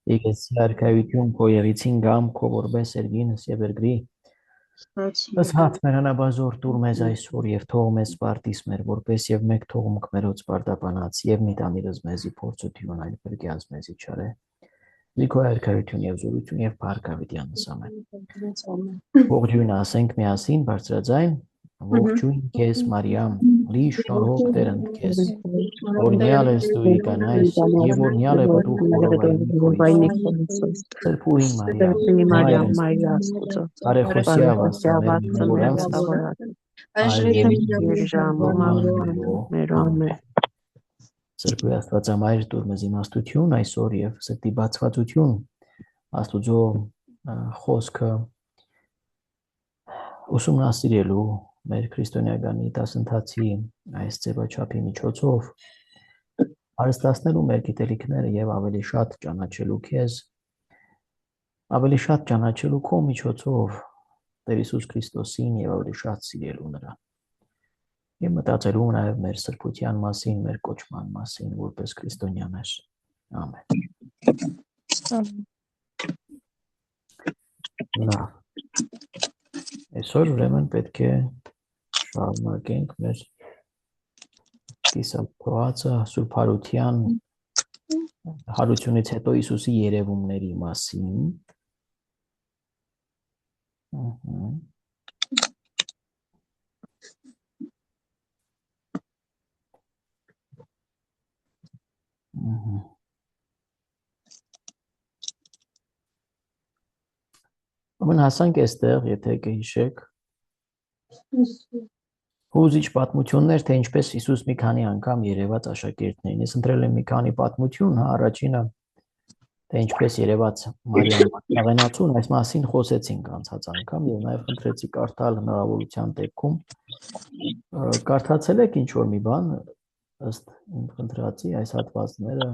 Եկեցի արքայություն քո եղիցին գամ քո որպես երգինս եւ երգրի ըս հատ մեր հնաբազոր տուր մեզ այսօր եւ թող մեզ սպարտիս մեր որպես եւ մեկ թողումք մերոց սպարտապանած եւ մի տանիրս մեզի փորձություն այլ բրգյաց մեզի չարե Լիքո արքայություն եւ զորություն եւ փառքավիտյանս ամեն Ողջույն ասենք միասին բարձրաձայն Ողջույն քեզ Մարիամ լի շնորհով Տերն քեզ Օրնյալ ես դու իկանայս եւ օրնյալ է դու խորովայնի Սրբուհի Մարիամ Մարիա Աստծո Արեխոսիա Սրբույի Աստվածամայր դուր մեզ իմաստություն այսօր եւ սրտի բացվածություն Աստուծո խոսքը ուսումնասիրելու մեր քրիստոնեական դասընթացի այս ձևաչափի միջոցով հարստացնելու մեր գիտելիքները եւ ավելի շատ ճանաչելու քեզ ավելի շատ ճանաչելու քո միջոցով Տեր Հիսուս Քրիստոսին եւ ավելի շատ սիրելու նրան Եվ մտածելու նաև մեր սրբության մասին, մեր կոչման մասին, որպես քրիստոնյաներ։ Ամեն։ Այսօր ուրեմն պետք է շարունակենք մեր կիսափոխածը Սուրբ Հարության հարությունից հետո Հիսուսի երևումների մասին։ Ուրեմն հասանք այստեղ, եթե կհիշեք, հուզիչ պատմություններ, թե ինչպես Հիսուս մի քանի անգամ երևաց աշակերտներին։ Ես ընտրել եմ մի քանի պատմություն, առաջինը, թե ինչպես երևաց Մարիամ Մագդալենացուն, այս մասին խոսեցինք անցած անգամ եւ նաեւ խնդրեցի կարդալ հնարավորության դեպքում։ Կարդացել եք ինչ որ մի բան ըստ իմ խնդրածի այս հատվածները,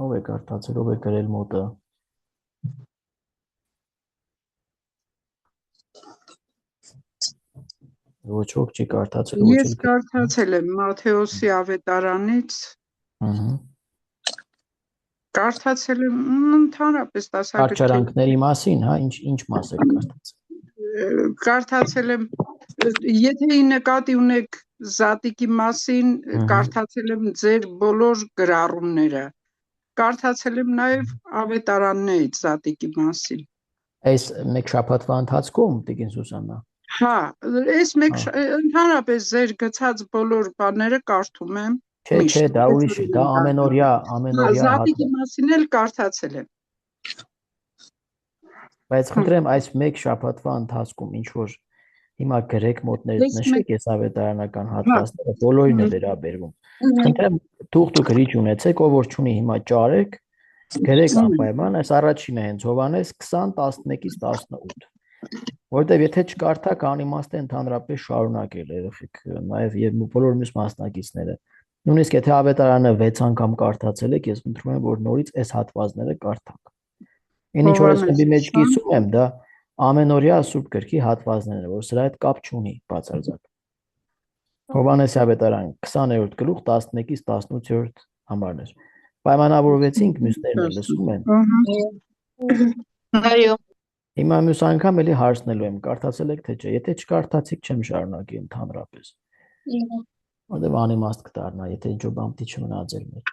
ով է կարդացել, ով է գրել մոտը։ Ոչ ոք չի կարդացել։ Ես կարդացել եմ Մատթեոսի ավետարանից։ Կարդացել եմ ընդհանրապես դասագրքի։ Կարճարանքների մասին, հա, ինչ մաս եք կարդացել։ Կարդացել եմ, եթե նկատի ունեք Զատիկի մասին, կարդացել եմ ձեր բոլոր գրառումները։ Կարդացել եմ նաև ավետարաններից Զատիկի մասին։ Այս մեկ շաբաթվա ընթացքում, Տիկին Սուսաննա։ Հա, այս մեկ ընդհանրապես ձեր գծած բոլոր բաները կարդում եմ։ Չէ, դա ուրիշ է, դա ամենօրյա Զատիկի մասին էլ կարդացել եմ։ Բայց խնդրեմ այս մեկ շաբաթվա ընթացքում ինչ որ հիմա գրեք մոտներդ նշեք այս ավետարանական հատվածները բոլորին է վերաբերվում։ Խնդրեմ դուք գրիչ ունեցեք, ով որ չունի հիմա ճարեք, գրեք անպայման, այս առաջինը հենց Հովհաննես 20:11-ից 18։ Որտեւ եթե չկարդաք անիմաստ է ընդհանրապես շարունակել երեխեք, նաեւ եւ բոլոր մյուս մասնակիցները։ Նույնիսկ եթե ավետարանը 6 անգամ կարդացել եք, ես խնդրում եմ, որ նորից այս հատվածները կարդաք։ Ինչ որ ես խմբի մեջ կիսում եմ, դա ամենօրյա Սուրբ գրքի հատվածներն են, որ սրա հետ կապ չունի բացարձակ։ Հովհաննես ավետարան 20-րդ գլուխ 11-ից 18-րդ համարներ։ Պայմանավորվեցինք, մյուսներն լսում են։ Այո։ Հիմա մյուս անգամ էլի հարցնելու եմ, կարդացել եք թե չէ։ Եթե չկարդացիք, չեմ շարունակի ընդհանրապես։ Որտեւ անիմաստ կդառնա, եթե ինչ-որ բան պիտի չմնա ձեր մեջ։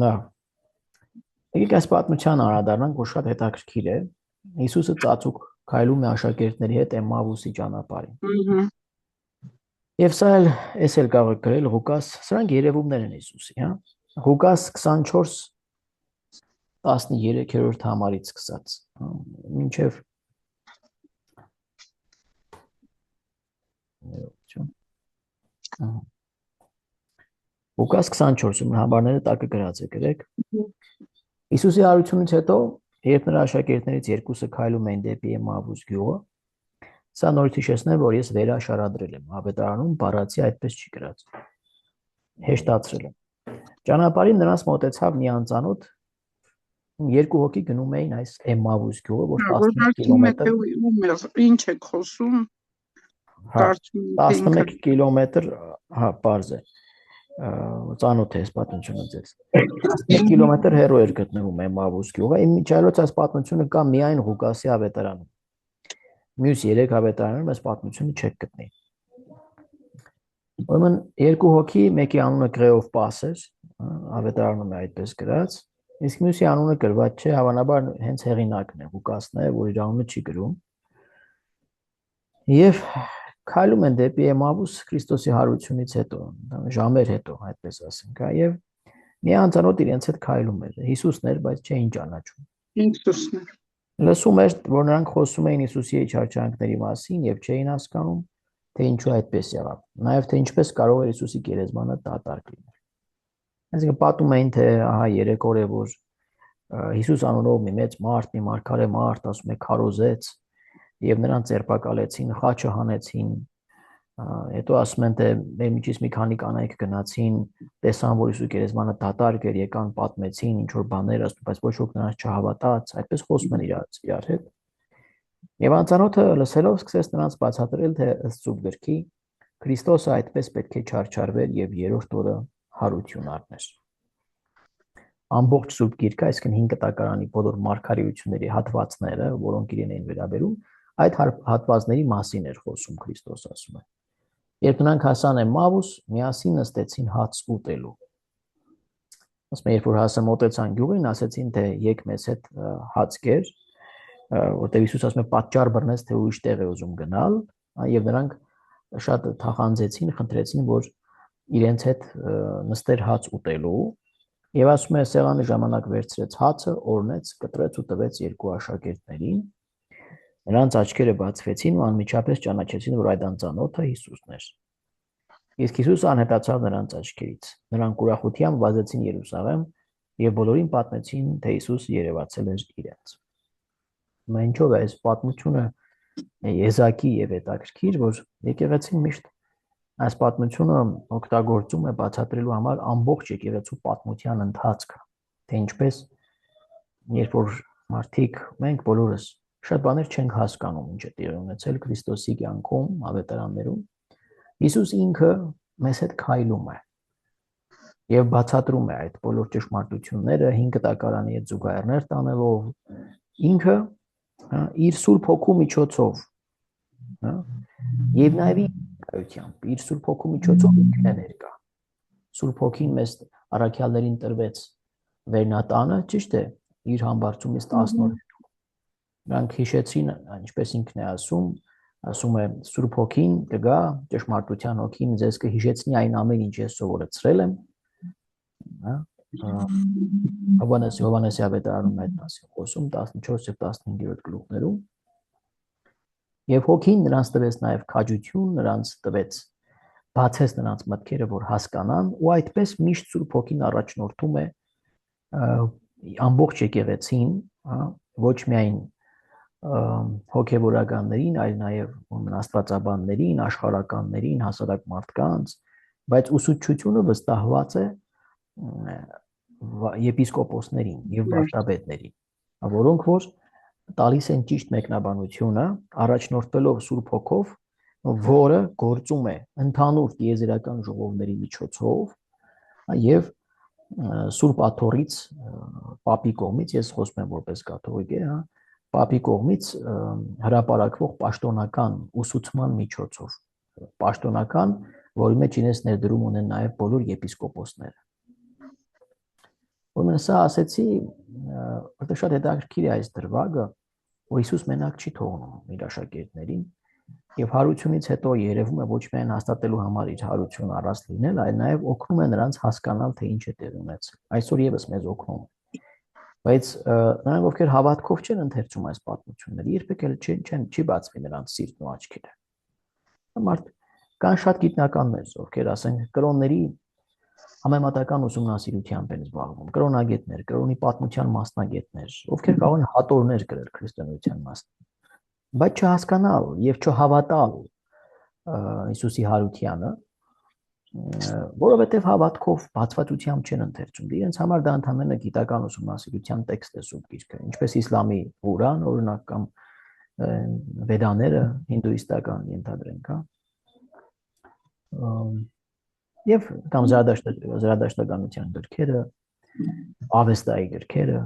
Լավ։ Եկեք այս պատմության անդրադառնանք, որ շատ հետաքրքիր է։ Հիսուսը ծածուկ քայլում է աշակերտների հետ Էմմավուսի ճանապարհին։ Եվ սա էլ կարող եք գրել Ղուկաս, սրանք երևումներ են Հիսուսի, հա։ Ղուկաս 24:13-րդ համարից սկսած, մինչև Ղուկաս 24 համարները տակը գրած է, գրեք։ Հիսուսի հարությունից հետո, երբ նրա աշակերտներից երկուսը քայլում էին դեպի Էմմավուս գյուղը, սա նորից հիշեցնեմ, որ ես վերաշարադրել եմ, ավետարանում բառացի այդպես չի գրած։ Հեշտացրել եմ։ Ճանապարհին նրանց մոտեցավ մի անծանոթ երկու հոգի գնում էին այս Էմմավուս գյուղը, որ 11 կիլոմետր ինչ եք խոսում 11 կիլոմետր, հա, պարզ է։ ծանոթ է այս պատմությունը ձեզ։ 1 կիլոմետր հեռու էր գտնվում Էմավուս գյուղը, իմիջիայլոց այս պատմությունը կա միայն Ղուկասի ավետարանում։ Մյուս 3 ավետարաններում այս պատմությունը չեք գտնի։ Ուրեմն երկու հոգի, մեկի անունը Կրեոֆպաս էր, ավետարանում է այդպես գրած, իսկ մյուսի անունը գրված չէ, հավանաբար հենց հեղինակն է, Ղուկասն է, որ իր անունը չի գրում։ Եվ քայլում են դեպի Էմավուս Քրիստոսի հարությունից հետո, ժամեր հետո, այդպես ասենք, եւ մի անծանոթ իրենց հետ քայլում էր։ Հիսուսն էր, բայց չէին ճանաչում։ Հիսուսն էր։ Լսում էր, որ նրանք խոսում էին Հիսուսի չարչարանքների մասին եւ չէին հասկանում, թե ինչու այդպես եղավ։ Նաեւ թե ինչպես կարող էր Հիսուսի գերեզմանը դատարկ լինել։ Այսինքն պատում էին, թե ահա 3 օր է, որ Հիսուս անունով մի մեծ մարդ, մի մարգարե մարդ, ասում է, քարոզեց եւ նրան ծերպակալեցին, խաչը հանեցին, հետո ասում են թե մեր միջից մի քանի կանայք գնացին, տեսան, որ Հիսուսի գերեզմանը դատարկ էր, եկան պատմեցին ինչ որ բաներ, ասում, բայց ոչ ոք նրանց չհավատաց, այդպես խոսում են իրար հետ։ Եվ անծանոթը լսելով սկսեց նրանց բացատրել, թե ըստ Սուրբ գրքի Քրիստոսը այդպես պետք է չարչարվեր եւ 3-րդ օրը հարություն առներ։ Ամբողջ Սուրբ Գիրքը, այսինքն 5 կտակարանի բոլոր մարգարեությունների հատվածները, որոնք իրեն էին վերաբերում, այդ հատվածների մասին էր խոսում Քրիստոսը, ասում է։ Երբ նրանք հասան Էմավուս, միասին նստեցին հաց ուտելու։ Ասում է, երբ որ հասան մոտեցան գյուղին, ասեցին, թե եկ մեզ հետ հաց կեր, որտեղ Հիսուս ասում է, պատճառ բռնեց, թե ուրիշ տեղ է ուզում գնալ, եւ նրանք շատ թախանձեցին, խնդրեցին, որ իրենց հետ նստեր հաց ուտելու։ Եվ ասում է, սեղանը ժամանակ վերցրեց հացը, օրնեց, կտրեց ու տվեց 2 աշակերտներին։ Նրանց աչքերը բացվեցին ու անմիջապես ճանաչեցին, որ այդ անծանոթը Հիսուսն էր։ Իսկ Հիսուսը անհետացավ նրանց աչքերից։ Նրանք ուրախությամբ վազեցին Երուսաղեմ եւ բոլորին պատմեցին, թե Հիսուսը երևացել էր իրենց։ Ինչով է այս պատմությունը եզակի եւ հետաքրքիր, որ եկեղեցին միշտ այս պատմությունը օգտագործում է բացատրելու համար ամբողջ եկեղեցու պատմության ընթացքը, թե ինչպես երբ որ մարդիկ մենք բոլորս շատ բաներ չենք հասկանում, ինչ է տեղի ունեցել Քրիստոսի կյանքում, ավետարաններում, Հիսուս ինքը մեզ հետ քայլում է եւ բացատրում է այդ բոլոր ճշմարտությունները 5 տակարանի հետ զուգահեռներ տանելով ինքը իր Սուրբ Հոգու միջոցով, եւ նաեւ իր Սուրբ Հոգու միջոցով ինքն է ներկա։ Սուրբ Հոգին մեզ առաքյալներին տրվեց վերնատանը, ճիշտ է, իր համբարձումից 10 օր հետո։ Նրանք հիշեցին, ինչպես ինքն է ասում է Սուրբ Հոգին կգա, ճշմարտության Հոգին ձեզ կհիշեցնի այն ամեն ինչ ես սովորեցրել եմ, Հովհաննեսի ավետարանում այդ մասին խոսում 14 եւ 15-րդ գլուխներում։ Եվ Հոգին նրանց տվեց նաև քաջություն, նրանց տվեց բացեց նրանց մտքերը, որ հասկանան, ու այդպես միշտ Սուրբ Հոգին առաջնորդում է ամբողջ եկեղեցին, ոչ միայն հոգևորականներին, այլ նաև աստվածաբաններին, աշխարհականներին, հասարակ մարդկանց, բայց ուսուցչությունը վստահված է եպիսկոպոսներին եւ վարդապետներին, որոնք որ տալիս են ճիշտ մեկնաբանությունը, առաջնորդվելով Սուրբ Հոգով, որը գործում է ընդհանուր տիեզերական ժողովների միջոցով եւ Սուրբ Աթոռից, Պապի կողմից, ես խոսում եմ որպես կաթողիկ, Պապի կողմից հրապարակվող պաշտոնական ուսուցման միջոցով, պաշտոնական, որի մեջ իրենց ներդրում ունեն նաեւ բոլոր եպիսկոպոսները։ Ուրեմն սա ասեցի, որտեղ շատ հետաքրքիր է այս դրվագը, որ Հիսուս մենակ չի թողնում իր աշակերտներին եւ հարությունից հետո երևում է ոչ միայն հաստատելու համար իր հարություն առած լինել, այլ նաեւ օգնում է նրանց հասկանալ, թե ինչ է տեղի ունեցել։ Այսօր եւս մեզ օգնում է։ Բայց նրանք ովքեր հավատքով չեն ընթերցում այս պատմությունները, երբեք էլ չի բացվի նրանց սիրտն ու աչքերը։ Մարդ կան շատ գիտնականներ, ովքեր ասենք կրոնների համեմատական ուսումնասիրությամբ են զբաղվում, կրոնագետներ, կրոնի պատմության մասնագետներ, ովքեր կարող են հատորներ գրել քրիստոնեության մասին, բայց չհասկանալ եւ չհավատալ Հիսուսի հարությանը, որովհետեւ հավատքով բացվածությամբ չեն ընթերցում։ Իրենց համար դա ընդհանրապես գիտական ուսումնասիրության տեքստ է Սուրբ Գիրքը, ինչպես իսլամի Ղուրան, օրինակ կամ վեդաները, հինդուիստական ենթադրենք, հա։ Եվ կամ զրադաշտականության գրքերը, ավեստայի գրքերը,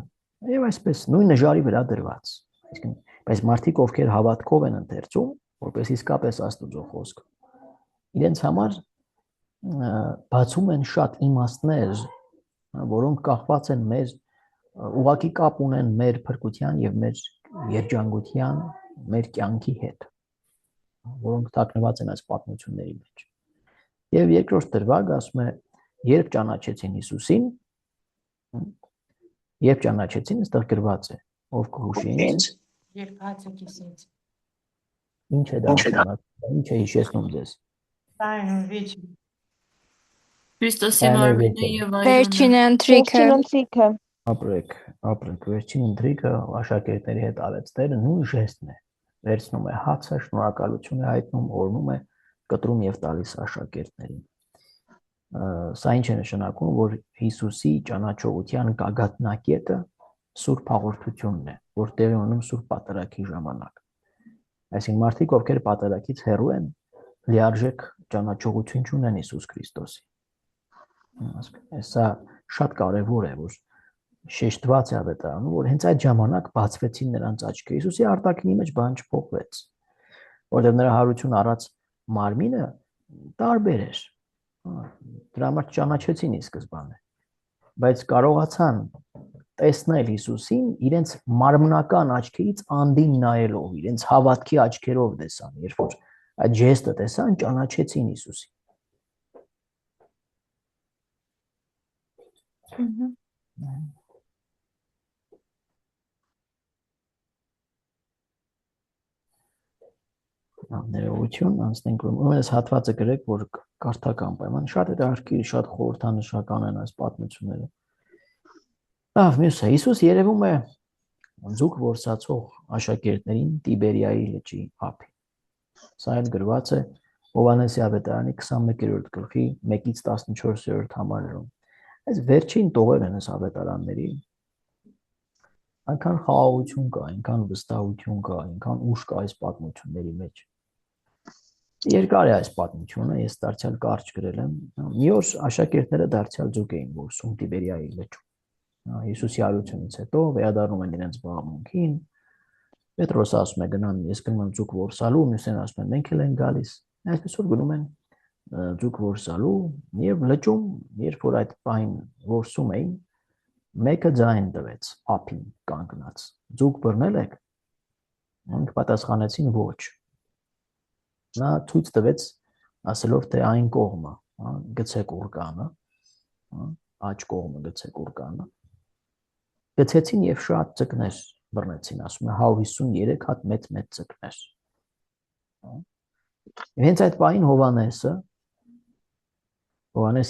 եւ այսպես նույն նժարի վրա դրված։ Այսինքն, բայց մարդիկ, ովքեր հավատքով են ընթերցում, որպես իսկապես Աստծո խոսք, իրենց համար բացում են շատ իմաստներ, որոնք կախված են մեր ուղղակի կապ ունեն մեր փրկության եւ մեր երջանկության, մեր կյանքի հետ, որոնք թաքնված են այս պատմությունների մեջ։ Եվ երկրորդ դրվագը ասում է, երբ ճանաչեցին Հիսուսին, երբ ճանաչեցին, այստեղ գրված է, ով կհուշի ինձ, երբ հացը կիսեց։ Ինչ է դա ճանաչում, ինչ է հիշեցնում ձեզ։ Քրիստոսի մարմինը եւ այրոնը։ Վերջին ընթրիքը։ Ապրեք, վերջին ընթրիքը աշակերտների հետ արեց Տերը նույն ժեստն է։ Վերցնում է հացը, շնորհակալություն է հայտնում, օրհնում է, կտրում եւ տալիս աշակերտներին։ Սա ինչ է նշանակում, որ Հիսուսի ճանաչողության գագաթնակետը Սուրբ հաղորդությունն է, որ տեղի ունում Սուրբ Պատարագի ժամանակ։ Այսինքն մարդիկ, ովքեր Պատարագից հեռու են, լիարժեք ճանաչողություն չունեն Հիսուս Քրիստոսի։ Սա շատ կարևոր է, որ շեշտված է ավետարանում, որ հենց այդ ժամանակ բացվեցին նրանց աչքերը։ Հիսուսի արտաքինի մեջ բան չփոխվեց, որովհետև նրա հարություն առած մարմինը տարբեր էր։ Դրա համար ճանաչեցին ի սկզբանե, բայց կարողացան տեսնել Հիսուսին իրենց մարմնական աչքերից անդին նայելով, իրենց հավատքի աչքերով տեսան, երբ որ այդ ժեստը տեսան, ճանաչեցին Հիսուսին։ Ներողություն, անցնենք ուրեմն հատվածը գրեք, որ կարդակ անպայման, շատ հետաքրքիր, շատ խորհրդանշական են այս պատմությունները։ Լավ, մյուսը Հիսուս երևում է ձուկ որսացող աշակերտներին Տիբերիայի լճի ափին։ Սա էլ գրված է Հովհաննեսի ավետարանի 21-րդ գլխի 1-ից 14-րդ համարներում։ Այս վերջին տողերն են այս ավետարանների։ Այնքան խաղաղություն կա, այնքան վստահություն կա, այնքան ուժ կա այս պատմությունների մեջ։ Երկար է այս պատմությունը, ես դարձյալ կարճ գրել եմ։ Մի օր աշակերտները դարձյալ ձուկ էին որսում Տիբերիայի լճում։ Հիսուսի արությունից հետո վերադառնում են իրենց զբաղմունքին։ Պետրոսը ասում է գնան, ես գնում եմ ձուկ որսալու, մյուսն ասում են մենք էլ ենք գալիս։ Այսպես որ գնում են ձուկ որսալու եւ լճում, երբ որ այդ պահին որսում էին, մեկը ձայն տվեց ափին կանգնած։ Ձուկ բռնել եք։ Նրանք պատասխանեցին ոչ։ Նա ցույց տվեց ասելով թե այն կողմը, գցեք ուրկանը, աջ կողմը գցեք ուրկանը։ Գցեցին եւ շատ ձկներ բռնեցին, ասում է 153 հատ մեծ ձկներ։ Հենց այդ պահին Հովհաննես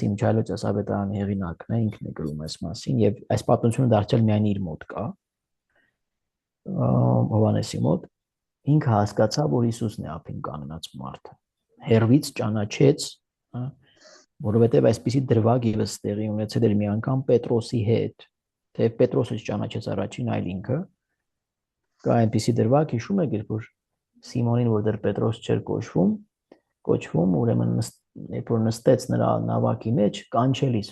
Իմչայլոց ասավետարանի հեղինակն է, ինքն է գրում այս մասին եւ այս պատմությունը դարձյալ միայն իր մոտ կա։ Հովհաննեսի մոտ ինքը հասկացավ, որ Հիսուսն է ափին կանգնած մարդը։ Հերվից ճանաչեց, որովհետև այսպիսի դրվագ եւս տեղի ունեցել էր մի անգամ Պետրոսի հետ, թե Պետրոսը չճանաչեց առաջին, այլ ինքը։ Կա այնպիսի դրվագ, հիշում եք, երբ որ Սիմոնին, որ դեռ Պետրոս չէր կոչվում, ուրեմն երբ որ նստեց նրա նավակի մեջ, կանչելիս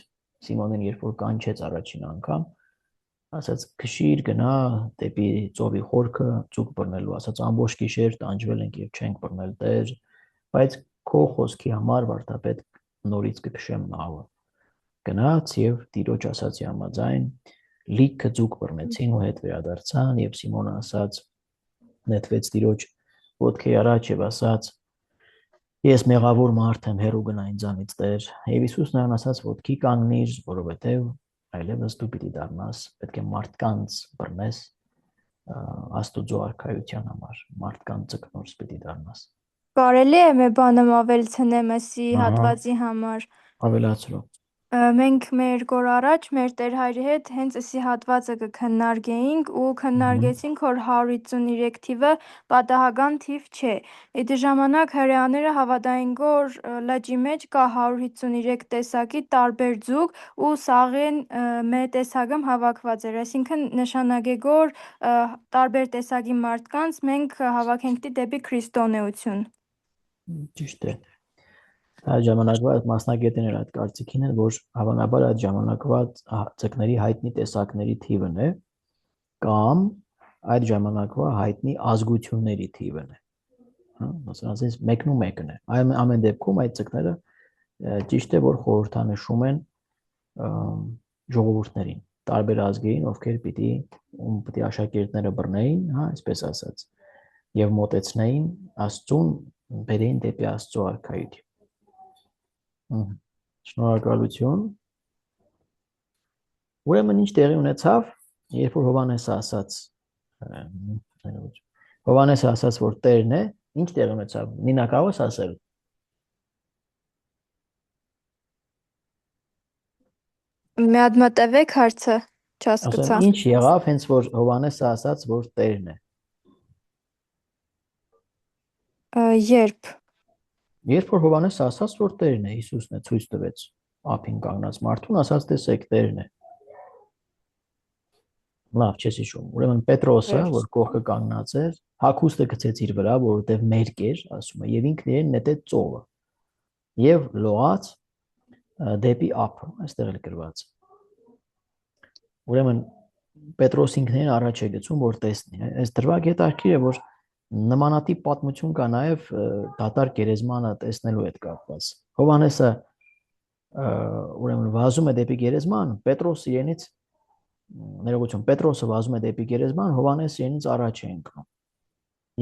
Սիմոնին, երբ որ կանչեց առաջին անգամ, ասաց քշիր գնա դեպի ծովի խորքը ձուկ բռնելու, ասաց ամբողջ գիշեր տանջվել ենք եւ չենք բռնել Տեր, բայց քո խոսքի համար վարդապետ նորից կքշեմ նավը։ Գնաց եւ Տիրոջ ասացի համաձայն լիքը ձուկ բռնեցին ու հետ վերադարձան եւ Սիմոնը ասաց նետվեց Տիրոջ ոտքի առաջ եւ ասաց ես մեղավոր մարդ եմ, հեռու գնա ինձանից Տեր։ Եվ Հիսուսն նրան ասաց ոտքի կանգնիր, որովհետեւ այլևս դու պիտի դառնաս, պետք է մարդկանց բռնես Աստուծո արքայության համար, մարդկանց ձկնորս պիտի դառնաս։ Կարելի է մի բանը ավելցնեմ ասի հատվածի համար։ Ավելացրու։ Մենք մեր կոր առաջ մեր Տեր Հայրի հետ հենց էսի հատվածը կքննարկեինք ու քննարկեցինք, որ 153 թիվը պատահական թիվ չէ։ Այդ ժամանակ հրեաները հավատային, որ լճի մեջ կա 153 տեսակի տարբեր ձուկ ու սաղեն մեր տեսակում հավաքված էր։ Այսինքն նշանակե որ տարբեր տեսակի մարդկանց մենք հավաքենք դեպի քրիստոնեություն։ Ճիշտ է։ Այդ ժամանակվա մասնագետները այդ կարծիքին են, որ հավանաբար այդ ժամանակվա ձկների հայտնի տեսակների թիվն է կամ այդ ժամանակվա հայտնի ազգությունների թիվն է։ Ասես մեկն ու մեկն է։ Ամեն դեպքում այդ ձկները ճիշտ է, որ խորհրդանշում են ժողովուրդներին, տարբեր ազգերին, ովքեր պիտի աշակերտները բռնեին, այսպես ասած, եւ մոտեցնեին Աստծուն, բերեին դեպի Աստծո արքայություն։ Շնորհակալություն։ Ուրեմն ինչ տեղի ունեցավ, երբ որ Հովհաննեսը ասաց, որ Տերն է, ինչ տեղի ունեցավ։ Նինա կարող ես ասել։ Մի հատ մտավեք հարցը չհասկացա։ Ինչ եղավ, հենց որ Հովհաննեսը ասաց, որ Տերն է։ Երբ Երբ որ Հովհաննեսը ասաց, որ Տերն է, Հիսուսն է ցույց տվեց ափին կանգնած մարդուն, ասաց տեսեք Տերն է։ Լավ, չես հիշում։ Ուրեմն Պետրոսը, որ կողքը կանգնած էր, հագուստը գցեց իր վրա, որովհետև մերկ էր, ասում է, եւ ինքն իրեն նետեց ծովը։ Եվ լողաց դեպի ափը, այստեղ էլ գրված։ Ուրեմն Պետրոս ինքն իրեն առաջ է գցում, որ տեսնի։ Այս դրվագ հետաքրքիր է, որ նմանատիպ պատմություն կա նաև դատարկ գերեզմանը տեսնելու հետ կապված։ Հովհաննեսը ուրեմն վազում է դեպի գերեզման, Պետրոսը իրենից ներողություն, Պետրոսը վազում է դեպի գերեզման, Հովհաննեսը իրենից առաջ է ընկնում։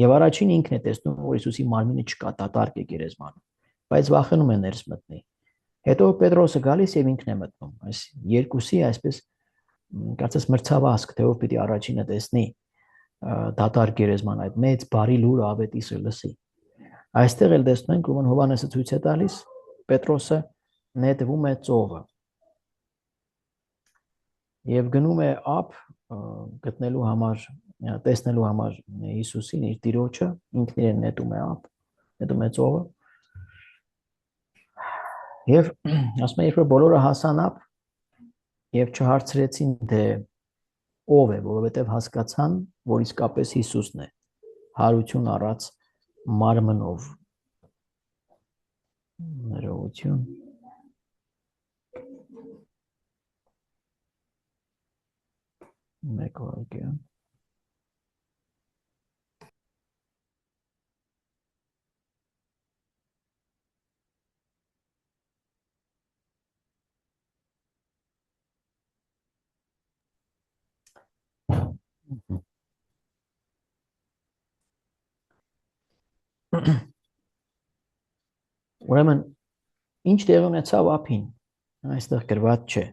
Եվ առաջին ինքն է տեսնում, որ Հիսուսի մարմինը չկա, դատարկ է գերեզմանը, բայց վախենում է ներս մտնի։ Հետո Պետրոսը գալիս եւ ինքն է մտնում։ Այս երկուսի այսպես կարծես մրցավազք, թե ով պիտի առաջինը տեսնի դատարկ գերեզման այդ մեծ բարի լուրը ավետիսը լսի։ Այստեղ էլ տեսնում ենք, ուրեմն Հովհաննեսը ցույց է տալիս, Պետրոսը նետվում է ծովը եւ գնում է ափ գտնելու համար, տեսնելու համար Հիսուսին, իր Տիրոջը, ինքն իրեն նետում է ափ, նետում է ծովը։ Եվ ասում է, երբ որ բոլորը հասան ափ եւ չհարցրեցին, թե ով է, որովհետև հասկացան, որ իսկապես Հիսուսն է, հարություն առած մարմնով։ Ներողություն։ Մեկ վայրկյան։ Ուրեմն ինչ տեղի ունեցավ ափին, այստեղ գրված չէ։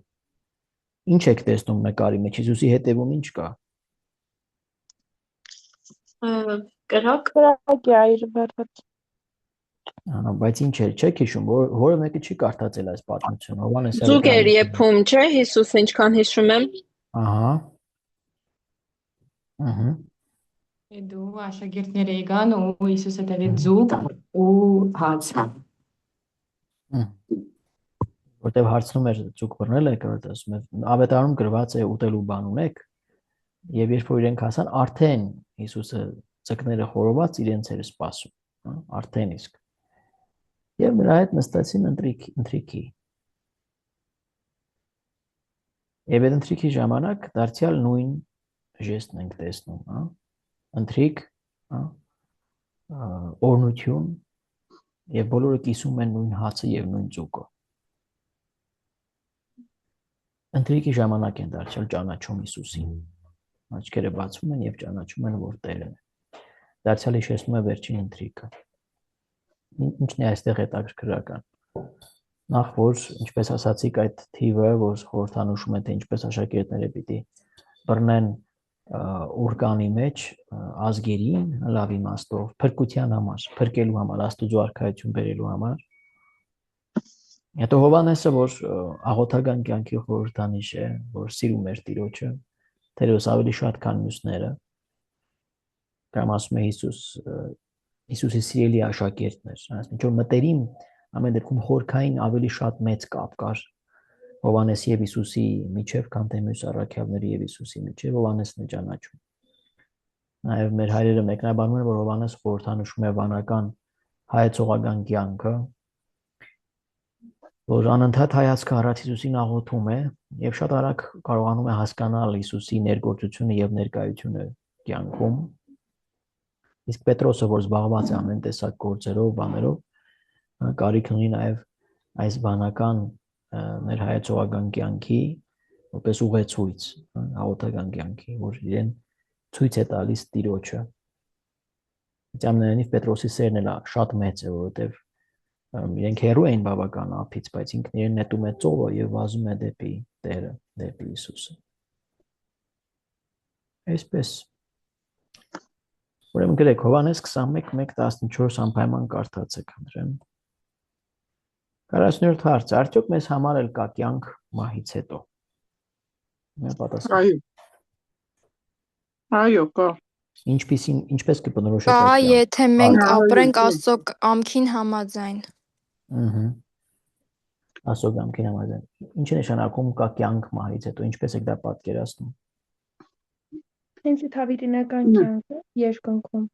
Ինչ եք տեսնում նկարի մեջ, Հիսուսի հետևում ինչ կա։ Կրակի այր վերած։ Բայց ինչ էր, չեք հիշում, որը մեկը չի կարդացել այս պատմությունը, Հովհաննեսը։ Ձուկ էր եփում, չէ՞, Հիսուսը ինչքան հիշում եմ։ Ահա։ Դու աշակերտները եկան ու Հիսուսը տվեց ձուկ ու հաց։ Որտեվ հարցնում էր ձուկ բռնել եք, որտեղ ասում է ավետարանում գրված է ուտելու բան ունեք, եւ երբ որ իրենք հասան, արդեն Հիսուսը ձկները խորոված իրենց էր սպասում, արդեն իսկ։ Եվ նրա հետ նստեցին ընթրիքի։ Եվ այդ ընթրիքի ժամանակ դարձյալ նույն ժեստն ենք տեսնում, ընթրիք, օրնություն, եւ բոլորը կիսում են նույն հացը եւ նույն ձուկը։ Ընթրիքի ժամանակ են դարձյալ ճանաչում Հիսուսին։ Աչքերը բացվում են եւ ճանաչում են, որ Տերն է։ Դարձյալ հիշեցնում է վերջին ընթրիքը։ Ինչն է այստեղ հետաքրքրական։ Նախ որ, ինչպես ասացիք, այդ թիվը, որ խորհրդանշում է, թե ինչպես աշակերտները պիտի բռնեն օրգանի մեջ ազգերին, լավ իմաստով, փրկության համար, փրկելու համար, Աստծո արքայություն բերելու համար։ Հետո Հովհաննեսը, որ աղոթական կյանքի խորհրդանիշ է, որ սիրում էր Տիրոջը, թերևս ավելի շատ քան մյուսները, կամ ասում է Հիսուսի սիրելի աշակերտներ, ինչ որ մտերիմ, ամեն դեպքում խորքային ավելի շատ մեծ կապ կար Հովհաննեսի եւ Հիսուսի միջև, քան թե մյուս առաքյալների եւ Հիսուսի միջև, Հովհաննեսն է ճանաչում։ Նաեւ մեր հայրերը մեկնաբանում են, որ Հովհաննես խորհրդանշում է վանական հայեցողական կյանքը որ անընդհատ հայացքը առած Հիսուսին աղոթում է եւ շատ արագ կարողանում է հասկանալ Հիսուսի ներգործությունը եւ ներկայությունը կյանքում։ Իսկ Պետրոսը, որ զբաղված է ամեն տեսակ գործերով, բաներով, կարիք ունի նաեւ այս բանական ներհայեցողական կյանքի, որպես ուղեցույց, աղոթական կյանքի, որ իրեն ցույց է տալիս Տիրոջը։ Ամենայնիվ Պետրոսի սերն էլ շատ մեծ է, որովհետեւ իրենք հեռու էին բավական ափից, բայց ինքն իրեն նետում է ծովը եւ վազում է դեպի Տերը, դեպի Հիսուսը։ Այսպես։ Ուրեմն գրեք Հովհաննես 21:1-14 անպայման կարդացեք, խնդրեմ։ 47 հարց. Արդյոք մեզ համար էլ կա կյանք մահից հետո։ Այո, կա։ Ինչպես կբնորոշեք Կա, այդ կյանքը։ եթե մենք ապրենք Աստծո կամքին համաձայն։ Աստծո կամքին համաձայն։ Ինչ է նշանակում կա կյանք մահից հետո, ինչպես եք դա պատկերացնում։ Հենց այդ հավիտենական կյանքը երկնքում։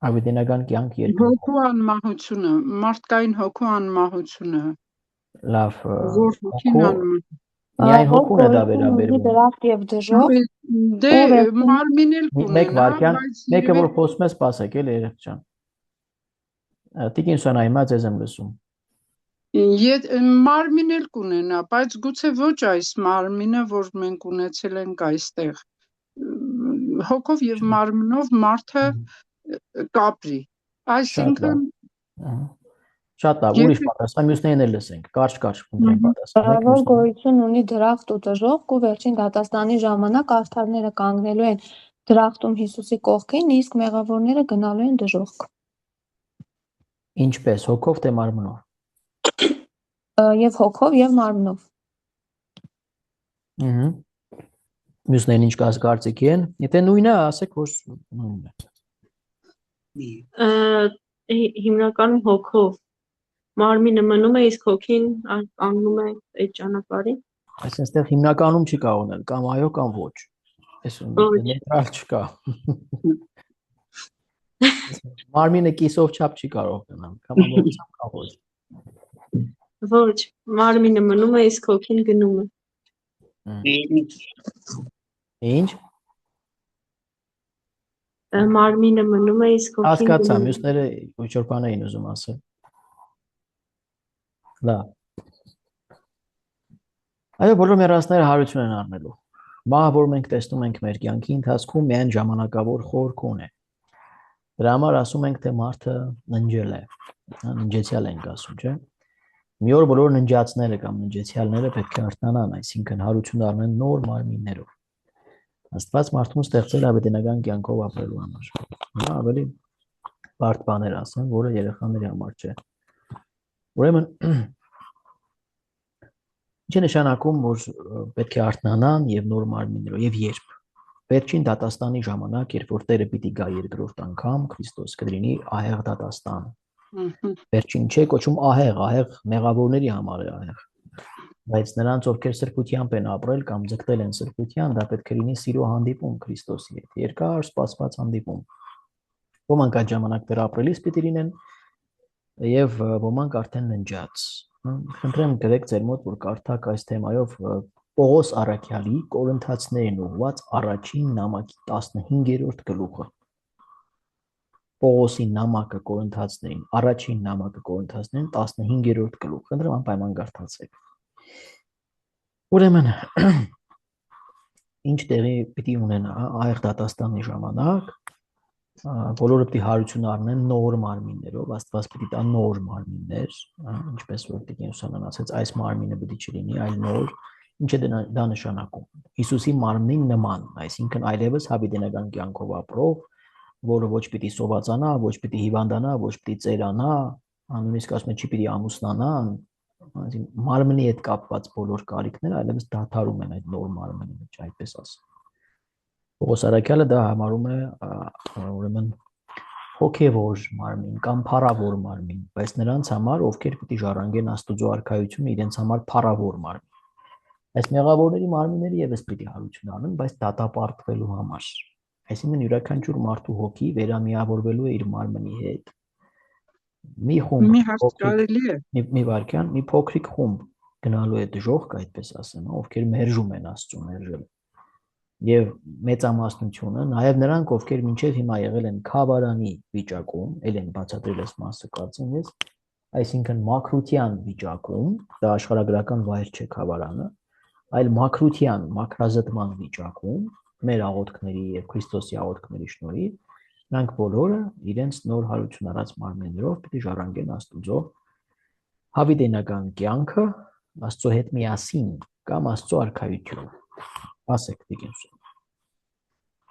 Հավիտենական կյանք երկնքում։ Հոգու անմահությունը, մարդկային հոգու անմահությունը։ Լավ, Որ հոգին անմահ։ միայն հոգուն է դա վերաբերվում։ Դրախտ եւ դժոխք։ Դե մարմին էլ Մեկ կունենա, վարքյան, մեկը որ խոսում ես, սպասեք, էլի երեք ջան։ Տիկին Սոնա, հիմա ձեզ եմ լսում։ Մարմին էլ կունենա, բայց գուցե ոչ այս մարմինը, որ մենք ունեցել ենք այստեղ։ Հոգով եւ մարմնով մարդը կապրի։ Այսինքն Շատ լավ, ուրիշ պատասխան, մյուսներին էլ լսենք։ Կարճ խնդրեմ պատասխանեք։ Որ գոյություն ունի դրախտ ու դժոխք ու վերջին դատաստանի ժամանակ արդարները կանգնելու են դրախտում Հիսուսի կողքին, իսկ մեղավորները գնալու են դժոխք։ Ինչպես, հոգով թե մարմնով։ Եվ հոգով եւ մարմնով։ Մյուսներին ինչ կարծիքի են։ Եթե նույնը, ասեք, որ նույնն է։ Հիմնականում հոգով մարմինը մնում է, իսկ հոգին կանգնում է այդ ճանապարհին։ Այսինքն այստեղ հիմնականում չի կարող ունել, կամ այո, կամ ոչ։ Այս նեյտրալ չկա։ Մարմինը կիսով չափ չի կարող գնալ, կամ ամբողջությամբ կամ ոչ։ Ոչ, մարմինը մնում է, իսկ հոգին գնում է։ Ինչ։ Մարմինը մնում է, իսկ հոգին Հասկացա, մյուսները ոչ որ բան էին ուզում ասել։ Լավ։ Այո, բոլոր մեռածները հարություն են առնելու։ Մահը, որ մենք տեսնում ենք մեր կյանքի ընթացքում, միայն ժամանակավոր խորքում է։ Դրա համար ասում ենք, թե մարդը ննջել է, ննջեցյալ ենք ասում, չէ՞։ Մի օր բոլոր ննջածները կամ ննջեցյալները պետք է արթնանան, այսինքն հարություն առնեն նոր մարմիններով։ Աստված մարդուն ստեղծել հավիտենական կյանքով ապրելու համար։ Հիմա ավելի բարդ բաներ ասեմ, որը երեխաների համար չէ։ Ուրեմն ինչ է նշանակում, որ պետք է արթնանան եւ նոր մարմիններով եւ երբ։ Վերջին դատաստանի ժամանակ, երբ որ Տերը պիտի գա երկրորդ անգամ, Քրիստոս կդրինի ահեղ դատաստան։ Վերջին չէ կոչում ահեղ մեղավորների համար է ահեղ։ Բայց նրանց, ովքեր սրբությամբ են ապրել կամ ձգտել են սրբության, դա պետք է լինի սիրո հանդիպում Քրիստոսի հետ, երկար սպասված հանդիպում։ Ոմանք այդ ժամանակ դեռ ապրելիս պիտի լինեն եւ ոմանք արդեն ննջած։ Խնդրեմ գրեք ձեր մոտ, որ կարդաք այս թեմայով Պողոս Առաքյալի Կորինթացիներին ուղված առաջին նամակի 15-րդ գլուխը։ Պողոսի նամակը Կորինթացիներին, առաջին նամակը Կորինթացիներին 15-րդ գլուխ։ Խնդրեմ անպայման կարդացեք։ Ուրեմն ինչ տեղի պիտի ունենա ահեղ դատաստանի ժամանակ, բոլորը պիտի հարություն առնեն նոր մարմիններով, Աստված պիտի տա նոր մարմիններ, ինչպես որ Տիկին Սոնան ասաց, այս մարմինը պիտի չլինի, այլ նոր, ինչ է դա նշանակում։ Հիսուսի մարմնին նման, այսինքն այլևս հավիտենական կյանքով ապրող, որը ոչ պիտի սովածանա, ոչ պիտի հիվանդանա, ոչ պիտի ծերանա, նույնիսկ ասում է չի պիտի ամուսնանա, մարմնի հետ կապված բոլոր կարիքները այլևս դադարում են այդ նոր մարմնի մեջ, այդպես ասեմ։ Պողոս Առաքյալը դա համարում է ուրեմն հոգևոր մարմին կամ փառավոր մարմին, բայց նրանց համար, ովքեր պիտի ժառանգեն Աստուծո արքայությունը, իրենց համար փառավոր մարմին։ Այս մեղավորների մարմինները եւս պիտի հարություն առնեն, բայց դատապարտվելու համար։ Այսինքն յուրաքանչյուր մարդու հոգի վերամիավորվելու է իր մարմնի հետ մի խումբ Մի հարց կարելի է։ մի վարքյան, մի փոքրիկ խումբ գնալու է դժոխք, այդպես ասեմ, ովքեր մերժում են Աստծուն մերժել։ Եվ մեծամասնությունը, նաև նրանք, ովքեր մինչև հիմա եղել են քավարանի վիճակում, ել են բացատրել այս մասը կարծեմ ես, այսինքն մաքրության վիճակում, դա աշխարհագրական վայր չէ քավարանը, այլ մաքրության, մաքրազտման վիճակում, մեր աղոթքների եւ Քրիստոսի աղոթքների շնորհիվ, նրանք բոլորը իրենց նոր հարություն առած մարմիններով պիտի ժառանգեն Աստծո հավիտենական կյանքը, Աստծո հետ միասին կամ Աստծո արքայությունը։ Ասեք դիգենս։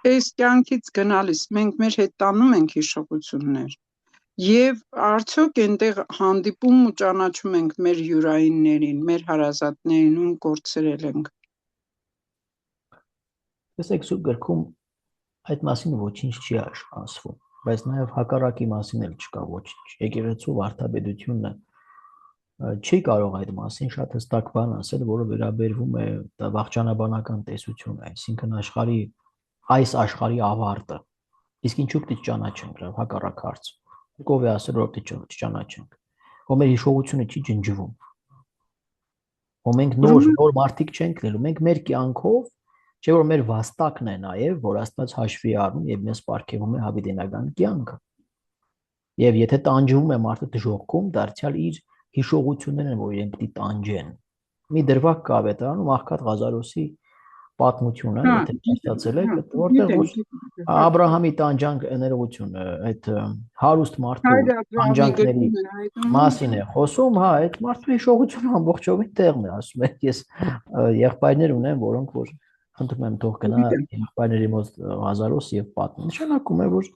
Այս կյանքից գնալիս մենք մեր հետ տանում ենք հիշողություններ եւ արդյոք այնտեղ հանդիպում ու ճանաչում ենք մեր յուրայիններին, մեր հարազատներին, ում կորցրել ենք։ Տեսեք, սուրբ գրքում այդ մասին ոչինչ չի ասվում, բայց նաեւ հակառակի մասին էլ չկա ոչինչ։ Եկեղեցու վարդապետությունը չի կարող այդ մասին շատ հստակ բան ասել, որը վերաբերվում է վաղճանաբանական տեսությունը, այսինքն այս աշխարհի ավարտը։ Իսկ ինչու պիտի ճանաչենք, հակառակ հարց։ Ով է ասել, որ պիտի չճանաչենք։ Ո մեր հիշողությունը չի ջնջվում։ Ո մենք նոր մարդիկ չենք լինելու, մենք մեր կյանքով, չէ՞ որ մեր վաստակն է նաև, որ Աստված հաշվի առնում եւ մեզ ապարգևում է հավիտենական կյանքը։ Եվ եթե տանջվում է մարդը դժոխքում, դարձյալ իր հիշողություններն են, որ իրեն պիտի տանջեն։ Մի դրվագ կա ավետարանում Աղքատ Ղազարոսի պատմությունը, եթե ստացել եք, որտեղ որ Աբրահամի տանջանք ներողությունը, այդ հարուստ մարդու տանջանքների մասին է խոսում, հա, այդ մարդու հիշողությունը ամբողջովին տեղն է, ասում եմ, ես եղբայրներ ունեմ, որոնք որ խնդրում եմ թող գնա եղբայրների մոտ Ղազարոս եւ պատմի։ Նշանակում է, որ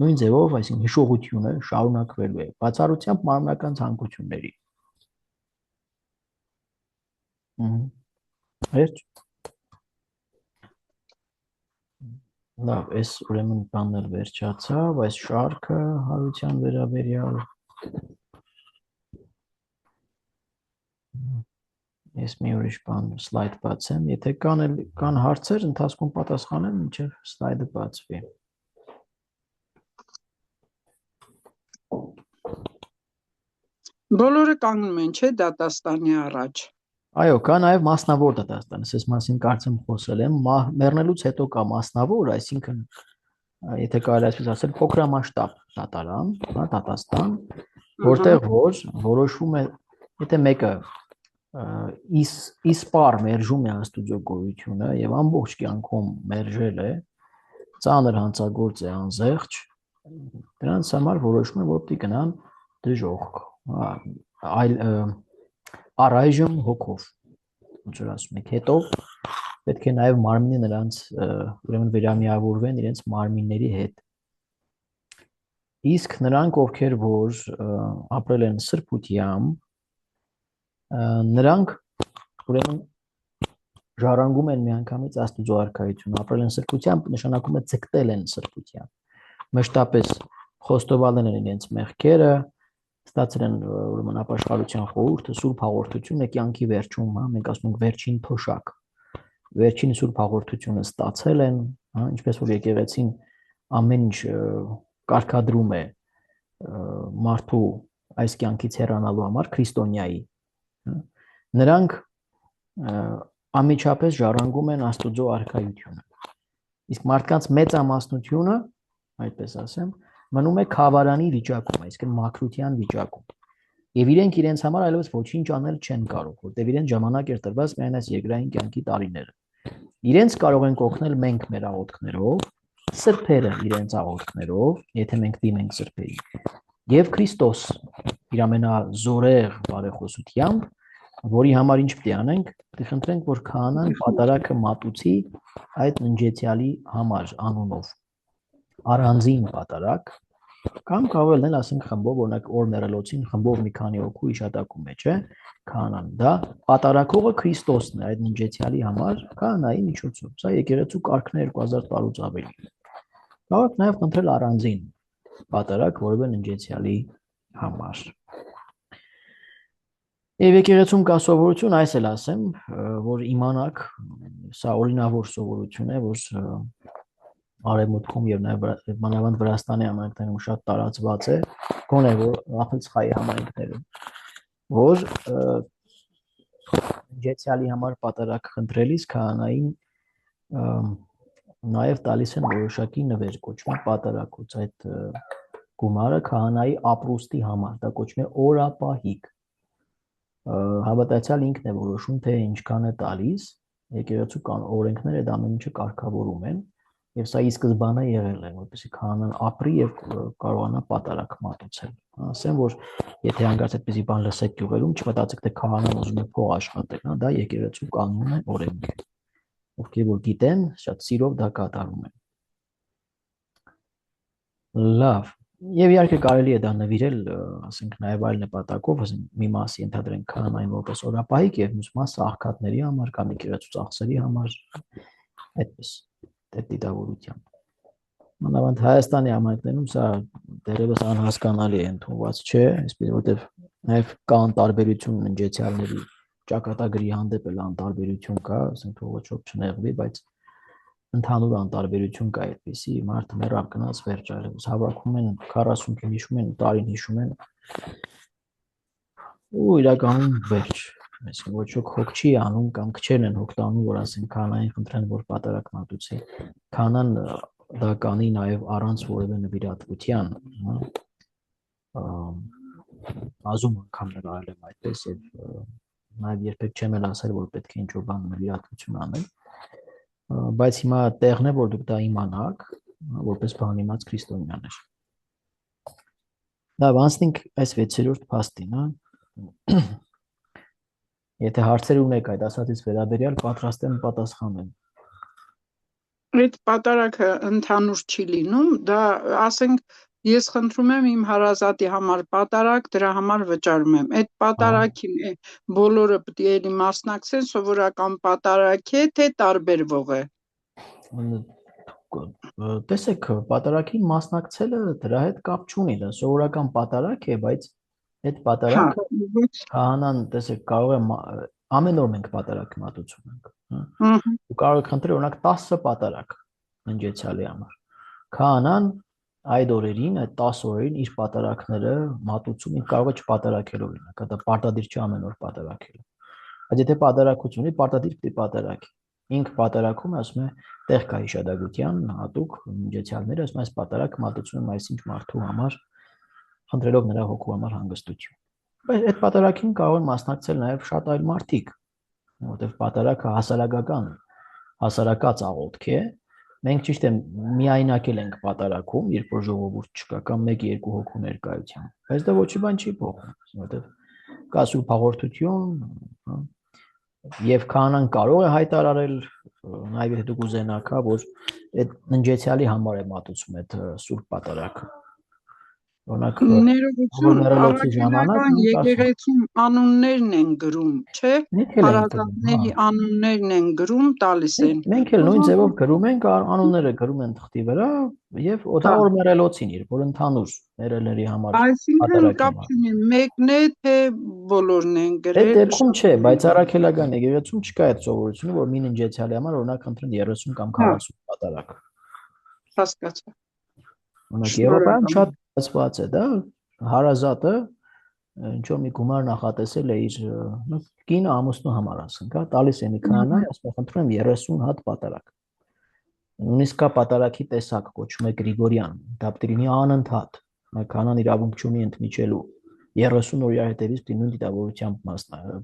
նույն ձևով, այսինքն հիշողությունը շարունակվելու է բացառությամբ մարմնական ցանկությունների։ Հետ լավ, այս ուրեմն բանն էլ վերջացավ, այս շարքը հարության վերաբերյալ ես մի ուրիշ բան սլայդ բացեմ, եթե կան հարցեր, ընթացքում պատասխանեմ, մինչև սլայդը բացվի։ Բոլորը կանգնում են, չէ՞, դատաստանի առաջ։ Այո, կա նաև մասնավոր դատաստան, ես մասին կարծեմ խոսել եմ, մեռնելուց հետո կա մասնավոր, այսինքն եթե կարելի այսպես ասել, փոքրամասշտաբ դատարան, հա, դատաստան, որտեղ որ որոշվում է, եթե մեկը իսպար մերժում է Աստուծո գոյությունը եւ ամբողջ կյանքում մերժել է, ծանր հանցագործ է, անզեղջ, դրանց համար որոշվում է, որ պիտի գնան դժոխք, այլ առայժմ հոգով, ոնց որ ասում եք, հետո պետք է նաև մարմինը նրանց ուրեմն վերամիավորվեն իրենց մարմինների հետ։ Իսկ նրանք, ովքեր որ ապրել են սրբությամբ, նրանք ուրեմն ժառանգում են միանգամից Աստուծո արքայությունը, ապրել են սրբությամբ, նշանակում է ձգտել են սրբությամբ։ Մշտապես խոստովանել են իրենց մեղքերը, ստացել են ուրեմն ապաշխարության խորհուրդը, սուրբ հաղորդությունը կյանքի վերջում, հա, մենք ասում ենք վերջին թոշակ։ Վերջին սուրբ հաղորդությունը ստացել են, հա, ինչպես որ եկեղեցին ամեն ինչ կարգադրում է մարդու այս կյանքից հեռանալու համար քրիստոնյայի, նրանք անմիջապես ժառանգում են Աստուծո արքայությունը։ Իսկ մարդկանց մեծամասնությունը, այդպես ասեմ, մնում է քավարանի վիճակում, այսինքն մաքրության վիճակում։ Եվ իրենք իրենց համար այլևս ոչինչ անել չեն կարող, որտեղ իրենց ժամանակ էր տրված միայն այս երկրային կյանքի տարիները։ Իրենց կարող ենք օգնել մենք մեր աղոթքներով, սրբերը իրենց աղոթքներով, եթե մենք դիմենք սրբերին։ Եվ Քրիստոս իր ամենազորեղ բարեխոսությամբ, որի համար ինչ պետք է անենք, պետք է խնդրենք, որ քահանան պատարագը մատուցի այդ ննջեցյալի համար անունով։ Առանձին պատարագ կամ կարող են ասենք խմբով, օրինակ օր մեռելոցին խմբով մի քանի հոգու իշատակում է, չէ՞, քահանան։ Դա պատարագողը Քրիստոսն է այդ ննջեցյալի համար, քահանայի միջոցով։ Սա եկեղեցու կարգն է 2000 տարուց ավելի։ Կարող եք նաև խնդրել առանձին պատարագ որևէ ննջեցյալի համար։ Եվ եկեղեցում կա սովորություն, այս էլ ասեմ, որ իմանաք, սա օրինավոր սովորություն է, որ արևմուտքում եւ նաեւ մանավանդ Վրաստանի համայնքներում շատ տարածված է, գոնե որ Ախալցխայի համայնքներում, որ Ջեցյալի համար պատարակ խնդրելիս քահանային նաեւ տալիս են որոշակի նվեր, կոչվում է պատարակոց, այդ գումարը քահանայի ապրուստի համար, դա կոչվում է օրապահիկ։ Հավատացյալ ինքն է որոշում, թե ինչքան է տալիս, եկեղեցու օրենքները այդ ամեն ինչը կարգավորում են, եւ սա ի սկզբանե եղել է, որպեսզի քահանան ապրի եւ կարողանա պատարակ մատուցել։ Ասեմ, որ եթե հանկարծ այդպեսի բան լսեք գյուղերում, չմտածեք, թե քահանան ուզում է փող աշխատել, դա եկեղեցու կանոն է, օրենք է։ Ովքեր որ գիտեն, շատ սիրով դա կատարում են։ Լավ, եւ իհարկե կարելի է դա նվիրել, ասենք նաեւ այլ նպատակով, ասենք մի մասը ընդհանրեն քահանային որպես օրապահիկ եւ մյուս մասը աղքատների համար կամ եկեղեցու ծախսերի համար, այդպես դիտավորությամբ։ Մանավանդ Հայաստանի համայնքներում սա դեռևս անհասկանալի է, ընդունված չէ, այսպես որտեղ նաեւ կա տարբերություն ընջեցյալների ճակատագրի հանդեպ էլ անտարբերություն կա, ասենք թողոչով չնեղվի, բայց ընդհանուր անտարբերություն կա այդպեսի, մարդը մեռավ գնաց վերջ այլևս հավաքում են 40-ին հիշում են, տարին հիշում են ու իրականում վերջ, այսինքն ոչ ոք հոգ չի անում կամ քչերն են հոգ տանում, որ ասենք քահանային խնդրեն, որ պատարակ մատուցի, քահանան դա կանի նաև առանց որևէ նվիրատվության, ազում անգամ նվիրել եմ այդպես եւ նաև երբեք չեմ էլ ասել, որ պետք է ինչ-որ բան նվիրատվություն անել, բայց հիմա տեղն է, որ դուք դա իմանաք, որպես բանիմաց քրիստոնյաներ։ Լավ, անցնենք այս 6-րդ փաստին, Եթե հարցեր ունեք այդ ասածից վերաբերյալ, պատրաստ եմ պատասխանել։ Այդ պատարակը ընդհանուր չի լինում, դա ասենք ես խնդրում եմ իմ հարազատի համար պատարակ, դրա համար վճարում եմ։ Այդ պատարակին բոլորը պետք է մասնակցեն, սովորական պատարակ է, թե տարբերվող է։ Տեսեք, պատարակին մասնակցելը դրա հետ կապ չունի, դա սովորական պատարակ է, բայց այդ պատարակը քահանան, տեսեք, կարող է ամեն օր մենք պատարակ մատուցում ենք, ու կարող եք խնդրել օրինակ 10 պատարակ ընջեցյալի համար։ Քահանան այդ օրերին, այդ 10 օրերին իր պատարակները մատուցում, ինքը կարող է չպատարակել օրինակ, դա պարտադիր չի ամեն օր պատարակել։ Բայց եթե պատարակություն ունի, պարտադիր պիտի պատարակի։ Ինքը պատարակում է, ասում է, տեղ կա հիշադակության հատուկ ընջեցյալները, ասում է, այս պատարակ մատուցում եմ այսինչ մարդու համար, խնդրելով նրա հոգու համար հանգստություն։ Բայց այդ պատարակին կարող են մասնակցել նաև շատ այլ մարդիկ, որտեղ պատարակը հասարակած աղոթք է։ Մենք ճիշտ է միայնակել ենք պատարակում, երբ որ ժողովուրդ չկա կամ 1-2 հոգու ներկայությամբ, բայց դա ոչի բան չի փոխում, որտեղ կա սուրբ հաղորդություն, եւ քահանան կարող է հայտարարել, նաև եթե դուք ուզենաք, որ այդ ընջեցյալի համար է մատուցում այդ սուրբ պատարակը։ Օրինակ, ներողություն, եկեղեցում անուններն են գրում, չէ՞։ Հարազատների անուններն են գրում, տալիս են։ Մենք էլ նույն ձևով գրում ենք, անունները գրում են թղթի վրա եւ օդա որ մեռելոցին, երբ որ ընդհանուր մեռելների համար այսինքն կապ չունի, մեկն է թե բոլորն են գրել։ Այդ դեպքում չէ, բայց առաքելական եկեղեցում չկա այդ սովորությունը, որ մին ընջեցյալի համար օրինակ խնդրեն 30 կամ 40 պատարակ։ Հասկացա։ Օրինակ Եվրոպայում շատ ծածված է դա, հարազատը ինչ-որ մի գումար նախատեսել է իր կինը ամուսնու համար, ասենք, տալիս է մի քահանա, ասում է խնդրում եմ 30 հատ պատարակ։ Նույնիսկ կա պատարակի տեսակ, կոչվում է Գրիգորյան, դա պետք է լինի անընդհատ, քահանան իրավունք չունի ընդմիջելու 30 օրյա հետևից պետք է նույն դիտավորությամբ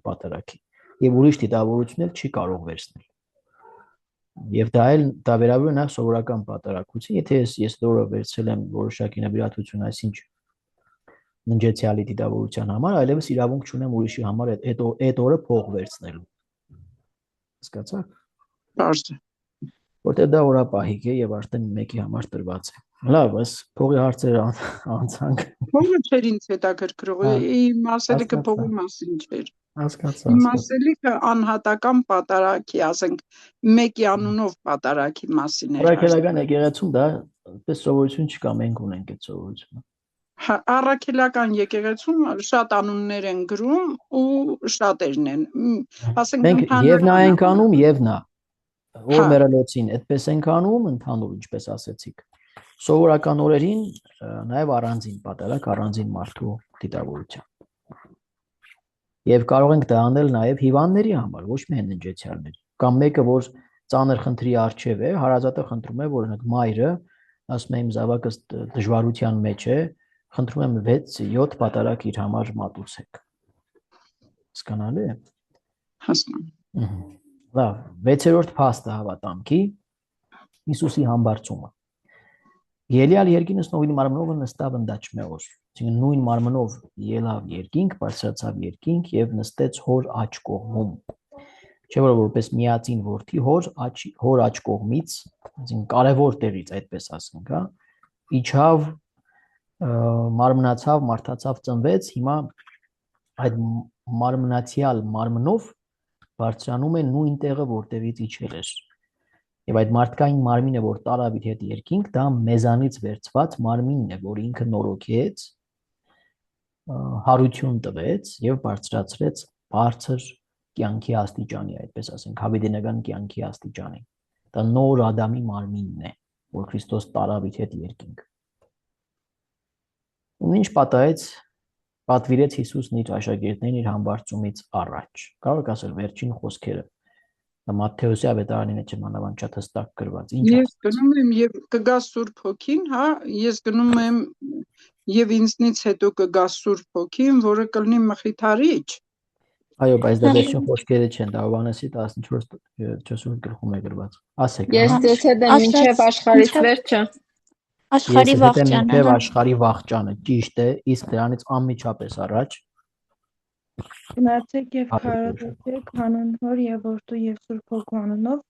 պատարակի եւ ուրիշ դիտավորություն էլ չի կարող վերցնել։ Եվ դա վերաբերում է նաև սովորական պատարակություն, եթե ես դորը վերցրել եմ որոշակի նվիրատվություն, այսինչ ընջեցյալի դիտավորության համար, այլևս իրավունք չունեմ ուրիշի համար այդ օրը փող վերցնելու։ Հասկացա՞ք։ Բարձր։ Որտեղ դա օրապահիկ է եւ արդեն մեկի համար տրված է։ Լավ, այս փողի հարցերը անցանք։ Փողը չէր ինձ հետաքրքրող, իմ ասելիքը փողի մասին չէր։ Հասկացա։ Իմ ասելիքը անհատական պատարակի, ասենք, մեկի անունով պատարակի մասին էր։ Առաքելական եկեղեցում դա այդպես սովորություն չկա, մենք ունենք այդ սովորությունը։ Առաքելական եկեղեցում շատ անուններ են գրում ու շատերն են, ասենք, մենք եւ նա ենք անում եւ նա։ Որ մեռելոցին այդպես ենք անում, ընդհանուր ինչպես ասեցիք։ Սովորական օրերին նաև առանձին պատարակ, առանձին մարդու դիտավորությամբ։ Եվ կարող ենք դա անել նաև հիվանդների համար, ոչ միայն ննջեցյալների։ Կամ մեկը, որ ծանր խնդրի առջև է, հարազատը խնդրում է, որ օրինակ մայրը ասում է իմ զավակս դժվարության մեջ է, խնդրում եմ 6-7 պատարակ իր համար մատուցեք։ Հասկանալի է։ Հասկանում։ Լավ, 6-րդ փաստը հավատամքի Հիսուսի համբարձումը։ Ելյալ երկինս նույն մարմնով նստավ ընդաչ մեղոր։ Այսինքն նույն մարմնով ելավ երկինք, բարձրացավ երկինք եւ նստեց հոր աջ կողմում։ Չէ՞ որ որպես միածին որդի հոր աջ կողմից, այսինքն կարևոր տեղից այդպես ասենք, հա, իջավ, մարմնացավ, մարդացավ, ծնվեց, հիմա այդ մարմնացյալ մարմնով բարձրանում է նույն տեղը, որտեղից իջել էր։ Եվ այդ մարդկային մարմինը, որ տարավ իր հետ երկինք, դա մեզանից վերցված մարմինն է, որ ինքը նորոգեց, հարություն տվեց եւ բարձրացրեց բարձր կյանքի աստիճանի, այդպես ասենք, հավիտենական կյանքի աստիճանի։ Դա նոր Ադամի մարմինն է, որ Քրիստոս տարավ իր հետ երկինք։ Ու ինչ պատվիրեց Հիսուսն իր աշակերտներին իր համբարձումից առաջ։ Կարող եք ասել վերջին խոսքերը։ Մատթեոսի ավետարանի մեջ մանավանդ շատ հստակ գրված։ Ես գնում եմ եւ կգա Սուրբ Հոգին, հա, ես գնում եմ եւ ինձնից հետո կգա Սուրբ Հոգին, որը կլինի մխիթարիչ։ Այո, բայց դա վերջին խոսքերը չեն, դա Հովհաննեսի 14 գլխում է գրված։ Ասեք։ Ես դեթ եմ մինչև աշխարհից վերջը։ Աշխարհի վաղճանը։ Մինչև աշխարհի վաղճանը, ճիշտ է, իսկ դրանից անմիջապես առաջ Գնացեք եւ քարոզեք հանուն Հոր եւ Որդու եւ Սուրբ Հոգու անունով։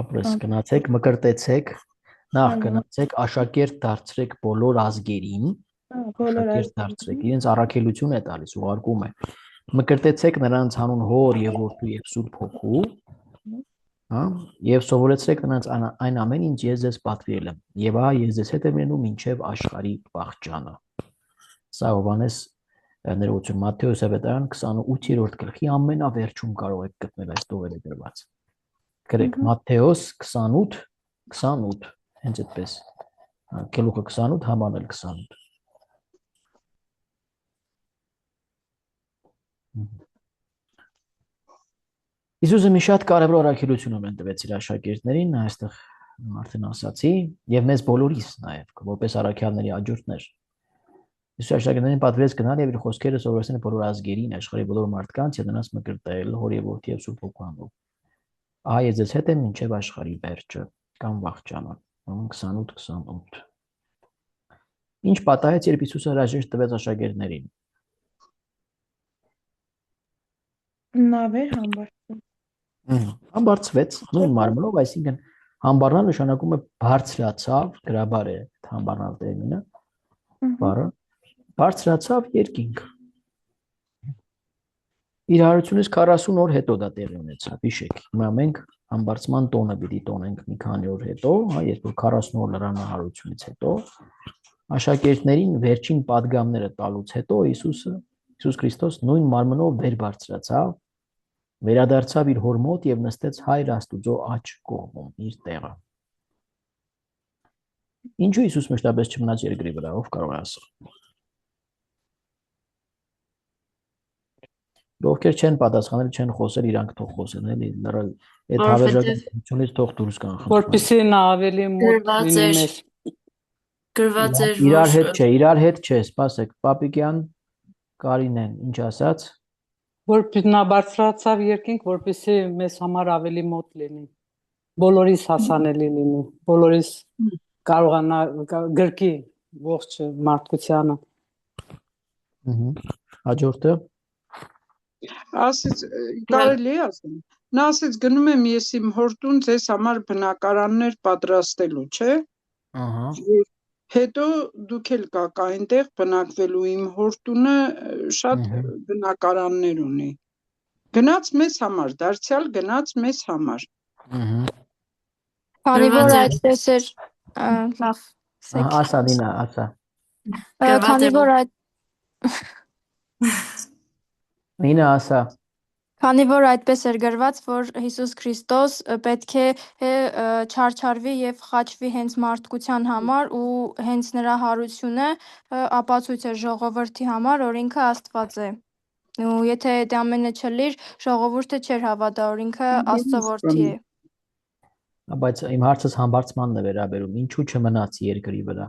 Ապրես գնացեք, մկրտեցեք, նախ գնացեք, աշակերտ դարձրեք բոլոր ազգերին, աշակերտ դարձրեք, իրենց առաքելություն է տալիս, ուղարկում է։ Մկրտեցեք նրանց հանուն Հոր եւ Որդու եւ Սուրբ Հոգու, հա, եւ սովորեցրեք նրանց այն ամեն ինչ ես ձեզ պատվիրել եմ։ Եվ ահա ես ձեզ հետ եմ լինում մինչև աշխարհի վաղճանը։ Սա Հովհաննես ներողություն, Մատթեոս ավետարան 28-րդ գլխի ամենավերջում կարող եք գտնել այս տողերը գրված։ Գրեք Մատթեոս 28, հենց այդպես։ Գլուխը 28, համարել 28։ Հիսուսը մի շատ կարևոր առաքելություն ունեն տվեց իր աշակերտներին, այստեղ արդեն ասացի, եւ մեզ բոլորիս նաեւ, որպես առաքյալների աջորդներ։ Հիսուսի աշակերտներին պատվիրեց գնալ եւ իր խոսքերը սովորեցնել բոլոր ազգերին, աշխարհի բոլոր մարդկանց եւ նրանց մկրտել Հոր եւ Որդի եւ Սուրբ Հոգու անունով։ Ահա ես ձեզ հետ եմ մինչև աշխարհի վերջը կամ վաղճանը։ 28-28։ Ինչ պատահեց, երբ Հիսուսը հրաժեշտ տվեց աշակերտներին։ Նա վեր համբարձվեց։ Համբարձվեց նույն մարմնով, այսինքն համբառնալ նշանակում է բարձրացավ, գրաբար է համբառնալ տերմինը, բառը բարձրացավ երկինք։ Իր հարությունից 40 օր հետո դա տեղի ունեցավ, հիշեք։ Հիմա մենք համբարձման տոնը պիտի տոնենք մի քանի օր հետո, հա, երբ որ 40 օր լրանը հարությունից հետո աշակերտներին վերջին պատգամները տալուց հետո Հիսուս Քրիստոս նույն մարմնով վեր բարձրացավ, վերադարձավ իր հոր մոտ եւ նստեց Հայր Աստուծո աջ կողմում իր տեղը։ Ինչու Հիսուս մշտապես չմնաց երկրի վրա, ով կարող է ասել։ Ովքեր չեն պատասխանել, չեն խոսել, իրանք թող խոսեն, էլի, լրել այդ հավերժականությունից թող դուրս գան։ Որպեսզի նա ավելի մոտ լինի մեզ։ Գրված էր, իրար հետ չէ, սպասեք, Պապիկյան, Կարինեն, ինչ ասաց։ Որպես նա բարձրացավ երկինք, որպեսզի մեզ համար ավելի մոտ լինի։ Բոլորիս հասանելի լինի, բոլորիս կարողանա գրկի ողջ մարդկությանը։ Հաջորդը ասեց կարելի է ասել։ Նա ասեց գնում եմ ես իմ հորտուն ձեզ համար բնակարաններ պատրաստելու, չէ՞։ Ահա։ Հետո դուք էլ կաք այնտեղ բնակվելու, իմ հորտունը շատ բնակարաններ ունի։ Գնաց մեզ համար, դարձյալ գնաց մեզ համար։ Քանի որ այդպես էր, լավ, ասա Դինա, ասա։ Քանի որ այդ Նինա ասա։ Քանի որ այդպես էր գրված, որ Հիսուս Քրիստոս պետք է չարչարվի եւ խաչվի հենց մարդկության համար ու հենց նրա հարությունը ապացույց է ժողովրդի համար, որ ինքը Աստված է։ Ու եթե այդ ամենը չլիր, ժողովուրդը չէր հավատա, որ ինքը Աստծո որդի է։ Բայց իմ հարցս համբարձմանն է վերաբերում, ինչու չմնաց երկրի вրա։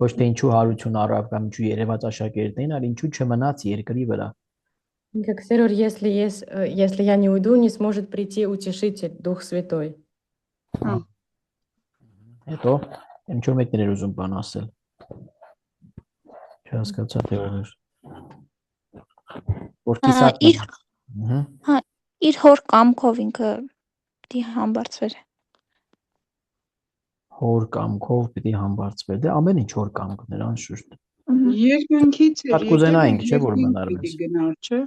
Ոչ թե ինչու հարություն առավ կամ ինչու երևաց աշակերտներին, այլ ինչու չմնաց երկրի վրա։ Как Серёр, если я не уйду, не сможет прийти утешитель, Дух Святой. Հետո ինչ որ մեկներ էր ուզում բան ասել։ Չհասկացա թե ով էր։ Որ կիսատ։ Իր հոր կամքով ինքը պիտի համբարձվեր։ Հոր կամքով պիտի համբարձվեր։ Դե ամեն ինչ հոր կամքներ անշուշտ։ Երկնքից էր կուզենայինք, չէ՞ որ մնար պիտի մեզ։ գնար, չէ։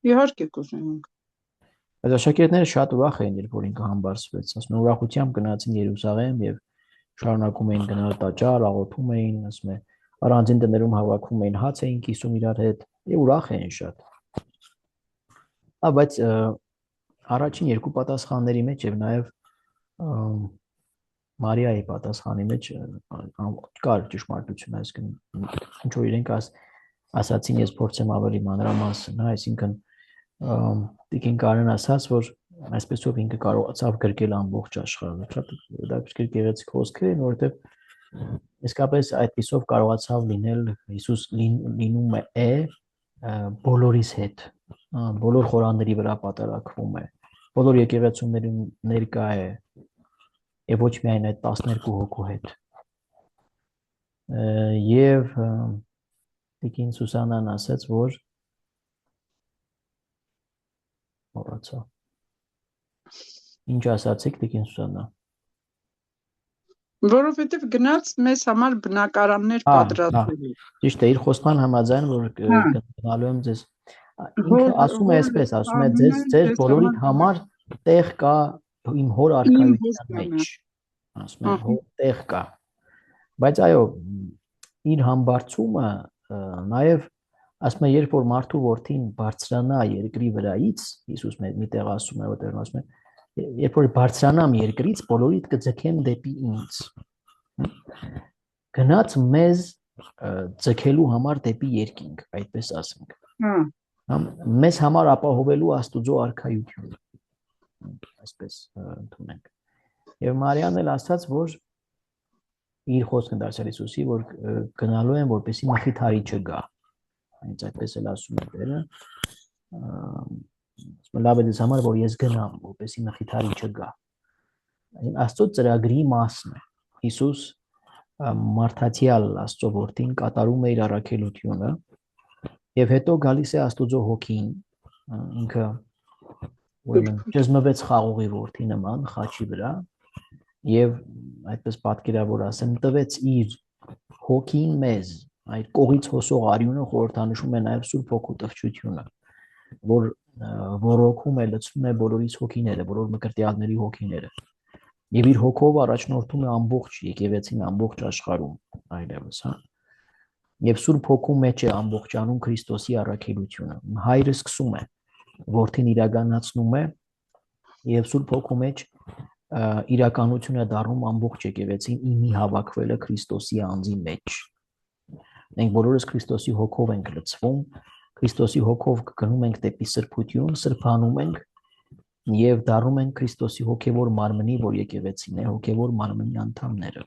Իհարկե կուզենանք։ Բայց աշակերտները շատ ուրախ էին, երբ որ ինքը համբարձվեց, ասում են ուրախությամբ գնացին Երուսաղեմ եւ շարունակում էին գնալ տաճար, աղոթում էին, ասում են առանձին տներում հավաքվում էին, հաց էին կիսում իրար հետ եւ ուրախ էին շատ։ Բայց առաջին երկու պատասխանների մեջ եւ նաեւ Մարիայի պատասխանի մեջ կար ճշմարտություն, այսինքն ինչ որ իրենք ասացին, ես փորձեմ ավելի մանրամասն, այսինքն Տիկին Կարեն ասաց, որ այսպեսով ինքը կարողացավ գրկել ամբողջ աշխարհը։ Շատ դեպի գեղեցիկ խոսքեր են, որովհետև իսկապես այդպեսով կարողացավ լինել Հիսուս լինում է բոլորիս հետ, բոլոր խորանների վրա պատարակվում է, բոլոր եկեղեցիներում ներկա է եւ ոչ միայն այդ 12 հոգու հետ։ Եվ Տիկին Սուսանան ասաց, որ մոռացա։ Ինչ ասացիք Տիկին Սուսանա։ Որովհետև գնաց մեզ համար բնակարաններ պատրաստելու։ Ճիշտ է, իր խոսքման համաձայն, որ գնալու եմ ձեզ։ Ինքը ասում է այսպես, ասում է ձեր բոլորիդ համար տեղ կա իմ հոր արքայության մեջ, ասում է հոր տեղ կա, բայց այո, իր համբարձումը նաև ասում է, երբ որ մարդու որդին բարձրանա երկրի վրայից, Հիսուս միտեղ ասում է, որտեղ ասում է, երբ որ բարձրանամ երկրից, բոլորիդ կձգեմ դեպի ինձ, գնաց մեզ ձգելու համար դեպի երկինք, այդպես ասենք, մեզ համար ապահովելու Աստուծո արքայությունը, այսպես ընդունենք։ Եվ Մարիան էլ ասաց, որ իր խոսքն դարձյալ Հիսուսի, որ գնալու են, որպեսզի մխիթարի չգա, հենց այդպես էլ ասում է Տերը, լավ է դες համար, որ ես գնամ, որպեսզի մխիթարի չգա։ Աստծո ծրագրի մասն է։ Հիսուս մարդացյալ Աստծո որդին կատարում է իր առաքելությունը եւ հետո գալիս է Աստուծո հոգին, ինքը ուրեմն ճզմվեց խաղողի որդի նման խաչի վրա եւ այդպես պատկերավոր ասեմ տվեց իր հոգին մեզ, այդ կողից հոսող արյունը խորհրդանշում է նաեւ Սուրբ Հոգու տվչությունը, որ ռոքում է լցնում է բոլորիս հոգիները, բոլոր մկրտյալների հոգիները եւ իր հոգով առաջնորդում է ամբողջ եկեղեցին ամբողջ աշխարհում այլևս, հա։ Եվ Սուրբ Հոգու մեջ է ամբողջանում Քրիստոսի առաքելությունը։ Հայրը սկսում է, որդին իրականացնում է եւ Սուրբ Հոգու մեջ իրականություն է դառնում ամբողջ եկեղեցին իմի հավաքվելը Քրիստոսի անձի մեջ։ Մենք բոլորս Քրիստոսի հոգով ենք լցվում, Քրիստոսի հոգով գնում ենք դեպի սրբություն, սրբանում ենք եւ դառնում ենք Քրիստոսի հոգեվոր մարմնի, որ եկեղեցին է, հոգեվոր մարմնի անդամները։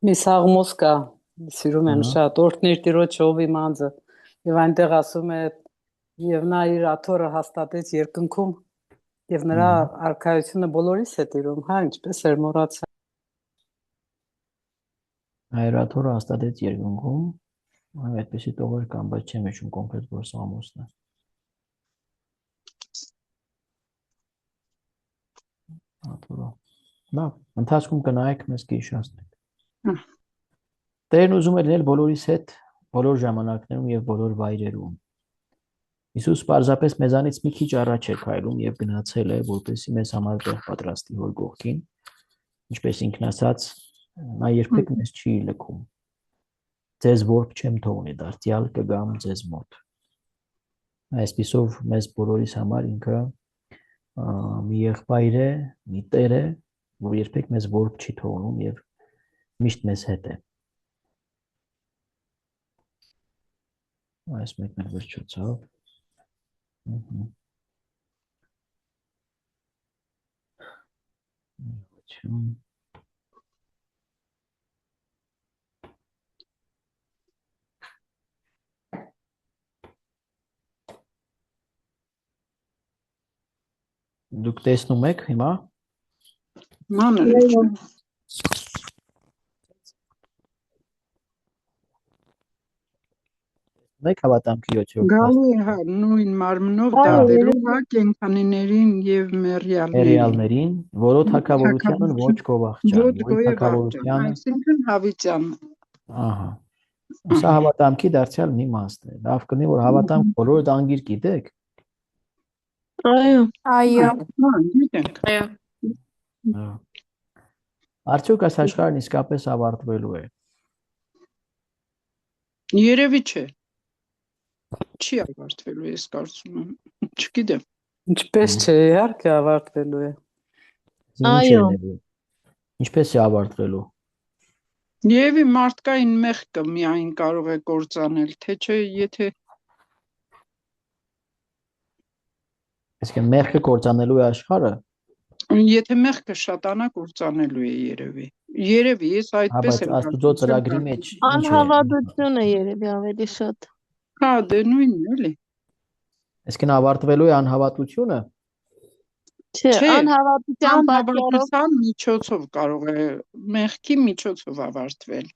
Մի սաղմոս կա, սիրում եմ շատ, օրհներ Տիրոջ ով իմ անձը, եւ այնտեղ ասում է, եւ նա իր աթոռը հաստատեց երկնքում, եւ նրա արքայությունը բոլորիս է տիրում, հա, ինչպես էր մոռացա։ Հայրաթոռը հաստատեց երկնքում, այդպեսի տողեր կան, բայց չեմ հիշում կոնկրետ որ սաղմոսն է։ Աթոռը։ Լավ, ընթացքում կնայեք, մեզ կհիշեցնեք։ Տերն ուզում է լինել բոլորիս հետ, բոլոր ժամանակներում եւ բոլոր վայրերում։ Հիսուս պարզապես մեզանից մի քիչ առաջ է քայլում եւ գնացել է, որպեսզի մեզ համար տեղ պատրաստի հոր կողքին, ինչպես ինքն ասաց, Նա երբեք մեզ չի լքում։ Ձեզ որբ չեմ թողնի, դարձյալ կգամ ձեզ մոտ։ Այսպիսով մեզ բոլորիս համար ինքը մի եղբայր է, մի տեր է, որ երբեք մեզ որբ չի թողնում եւ միշտ մեզ հետ է։ Այս մեկն էլ վերջացավ։ Դուք տեսնում եք հիմա։ Մանր։ Մեկ հավատամքի 7-րդ Գալու է հա նույն մարմնով դատելու հա կենդանիներին եւ մեռյալներին, որո թագավորությանն ոչ գովաղճան, որի թագավորությանը, այսինքն հավիտյան։ Ահա։ Սա հավատամքի դարձյալ մի մասն է։ Լավ կնի որ հավատամք բոլորը անգիր գիտեք։ Այո։ Գիտենք։ Այո։ Արդյոք այս աշխարհն իսկապես ավարտվելու է։ Երևի չէ։ Չի ավարտվելու, ես կարծում եմ։ Չգիտեմ։ Ինչպես չէ, իհարկե ավարտվելու է։ Այո։ Ինչպես է ավարտվելու։ Երևի մարդկային մեղքը միայն կարող է կործանել, թե չէ, եթե Այսինքն մեղքը կործանելու է աշխարհը։ Եթե մեղքը շատանա կործանելու է երևի։ Երևի ես այդպես եմ Աստուծո ծրագրի մեջ անհավատությունը երևի ավելի շատ։ Հա, դե նույնն էլի։ Այսինքն ավարտվելու է անհավատությունը։ Չէ, անհավատության պատճառով անհավատության միջոցով կարող է մեղքի միջոցով ավարտվել։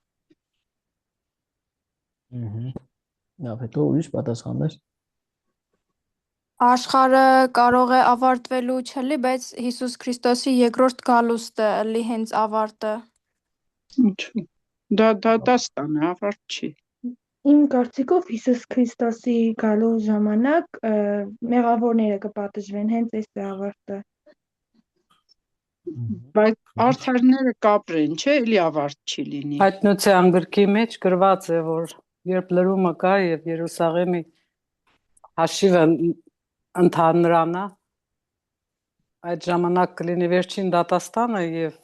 Լավ, հետո ուրիշ պատասխաններ։ Աշխարհը կարող է ավարտվելու չլի, բայց Հիսուս Քրիստոսի երկրորդ գալուստը լի հենց ավարտը։ Ինչու։ Դա ստան ավարտ չի։ Իմ կարծիքով Հիսուս Քրիստոսի գալու ժամանակ մեղավորները կպատժվեն, հենց այս է ավարտը։ Բայց արդարները կապրեն, չէ, էլի ավարտ չի լինի։ Հայտնության գրքի մեջ գրված է, որ երբ լրումը կա եւ Երուսաղեմի հաշիվը ընդհանրանա, այդ ժամանակ կլինի վերջին դատաստանը եւ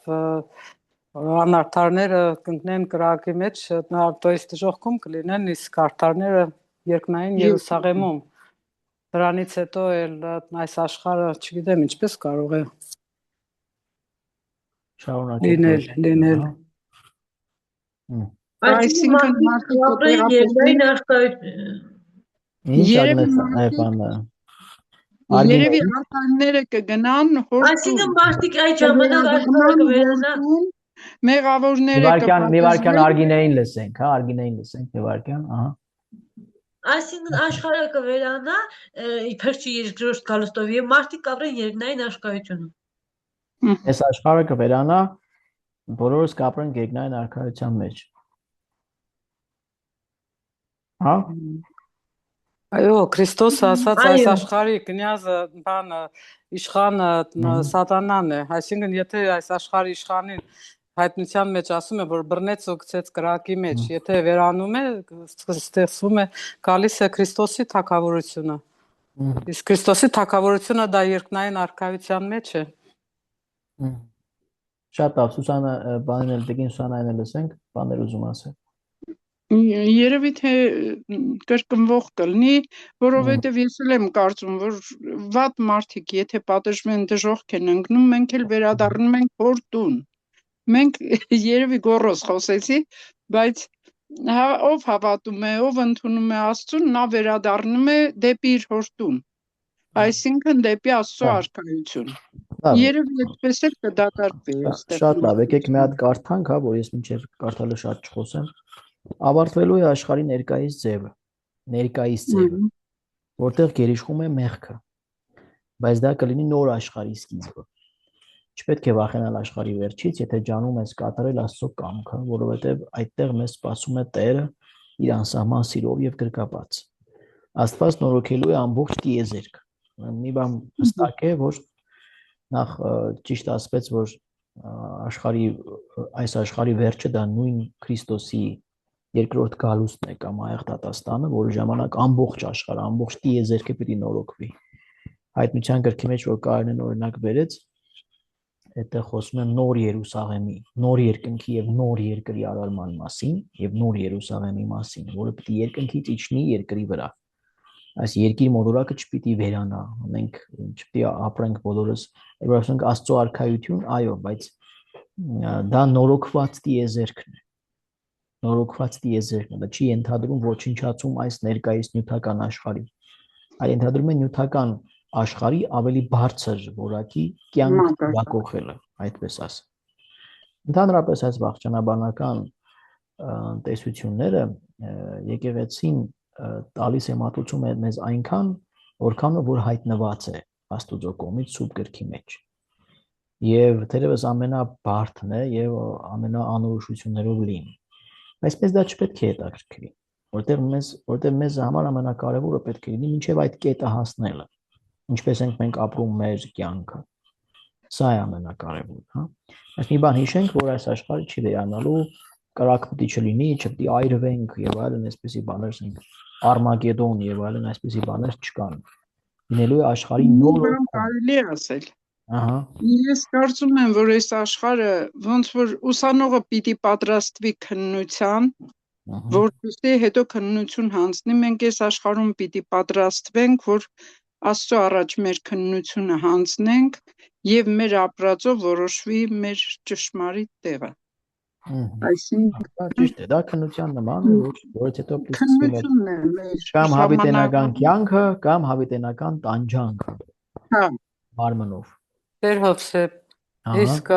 անարդարները կընկնեն կրակի մեջ, то есть ժողքում կլինեն, իսկ արդարները երկնային Երուսաղեմում։ Դրանից հետո էլ այս աշխարհը, չգիտեմ, ինչպես կարող է լինել։ Այսինքն Երևի արդարները կգնան հորտում։ Այսինքն մարդիկ այդ ժամանակ աշխարհը կվերանա։ Մեղավորները մի վարքյան Արգինեին լսենք, հա, Արգինեին լսենք մի վարքյան, ահա։ Այսինքն աշխարհը կվերանա իբրչի երկրորդ գալուստով եւ մարդիկ կապրեն երկնային աշխարհությունում։ Այս աշխարհը կվերանա, բոլորս կապրեն երկնային արքայության մեջ։ Հա։ Այո, Քրիստոսը ասաց այս աշխարհի կնյազը, բանը, իշխանը սատանան է, այսինքն եթե այս աշխարհի իշխանին հայտնության մեջ ասում է, որ բռնեց ու գցեց կրակի մեջ, եթե վերանում է, ստեղծվում է, գալիս է Քրիստոսի թագավորությունը։ Իսկ Քրիստոսի թագավորությունը դա երկնային արքայության մեջ է։ Շատ լավ, Սուսանա, բանել դեպին Սուսանային լսենք, բաներ ուզում ասել։ Երևի թե կրկնվող կլինի, որովհետև ես էլ եմ կարծում, որ վատ մարդիկ, եթե պատժվեն դժոխք են ընկնում, մենք էլ վերադառնում ենք հոր տուն։ Մենք երևի գոռոզ խոսեցի, բայց ով հավատում է, ով ընդունում է Աստծուն, նա վերադառնում է դեպի իր հոր տուն։ Այսինքն դեպի Աստծո արքայություն։ Երևի այդպես էլ կդատարկվի այստեղ։ Շատ լավ, եկեք մի հատ կարդանք, հա, որ ես մինչև կարդալը շատ չխոսեմ։ Ավարտվելու է աշխարհի ներկայիս ձևը, որտեղ գերիշխում է մեղքը, բայց դա կլինի նոր աշխարհի սկիզբը։ Չպետք է վախենալ աշխարհի վերջից, եթե ջանում ես կատարել Աստծո կամքը, որովհետև այդտեղ մեզ սպասում է Տերը իր անսահման սիրով եւ գրկապած։ Աստված նորոգելու է ամբողջ տիեզերք։ Մի բան հստակ է, որ նախ ճիշտ ասվեց, որ այս աշխարհի վերջը դա նույն Քրիստոսի երկրորդ գալուստն է կամ այեղ դատաստանը, որի ժամանակ ամբողջ աշխարհը, ամբողջ տիեզերքը պիտի նորոգվի։ Հայտնության գրքի մեջ որ Կարենն օրինակ վերեց, այդտեղ խոսում է նոր Երուսաղեմի, նոր երկնքի եւ նոր երկրի արարման մասին եւ նոր Երուսաղեմի մասին, որը պիտի երկնքից իջնի երկրի վրա։ Այս երկիր մոլորակը չպիտի վերանա, մենք չպիտի ապրենք բոլորս, այսինքն Աստծո արքայություն, այո, բայց դա նորոգված տիեզերքն է։ Նորոգված տիեզերքն է, դա չի ենթադրում ոչնչացում այս ներկայիս նյութական աշխարհի, այլ ենթադրում է նյութական աշխարհի ավելի բարձր որակի կյանք վակողելը, այդպես ասեմ։ Ընդհանրապես այս վաղճանաբանական տեսությունները եկեղեցին տալիս է մատուցում է մեզ այնքան, որքան որ հայտնված է Աստուծո կողմից Սուրբ գրքի մեջ։ Եվ թերևս ամենաբարդն է եւ ամենաանորոշություններով լին։ Բայց մեզ դա չպետք է հետաքրքրի, որտեղ մեզ համար ամենակարևորը պետք է լինի մինչեւ այդ կետը հասնելը։ Ինչպես ենք մենք ապրում մեր կյանքը։ Սա է ամենակարևորը, հա։ Այս մի բան հիշենք, որ այս աշխարհը չի վերանալու, կրակպուտի չլինի, չպետք է այրվենք եւ այլն, այսպեսի բաներ ասենք, Արմագեդոն եւ այլն, այսպեսի բաներ չկան։ Լինելու է աշխարհի նոր կարելի է ասել։ Ահա։ Ես կարծում եմ, որ այս աշխարհը ոնց որ ուսանողը պիտի պատրաստվի քննության, որպեսզի հետո քննություն հանձնի, մենք այս աշխարհում պիտի պատրաստվենք, որ Աստծո առաջ մեր քննությունը հանձնենք եւ մեր ապրածով որոշվի մեր ճշմարիտ տեղը։ Այսինքն ճիշտ է, դա քննության նման է, որից հետո քննությունն է մեր կամ հավիտենական կյանքը, կամ հավիտենական տանջանքը։ Հա, Տեր մարմնով։ Հովսեփ, իսկ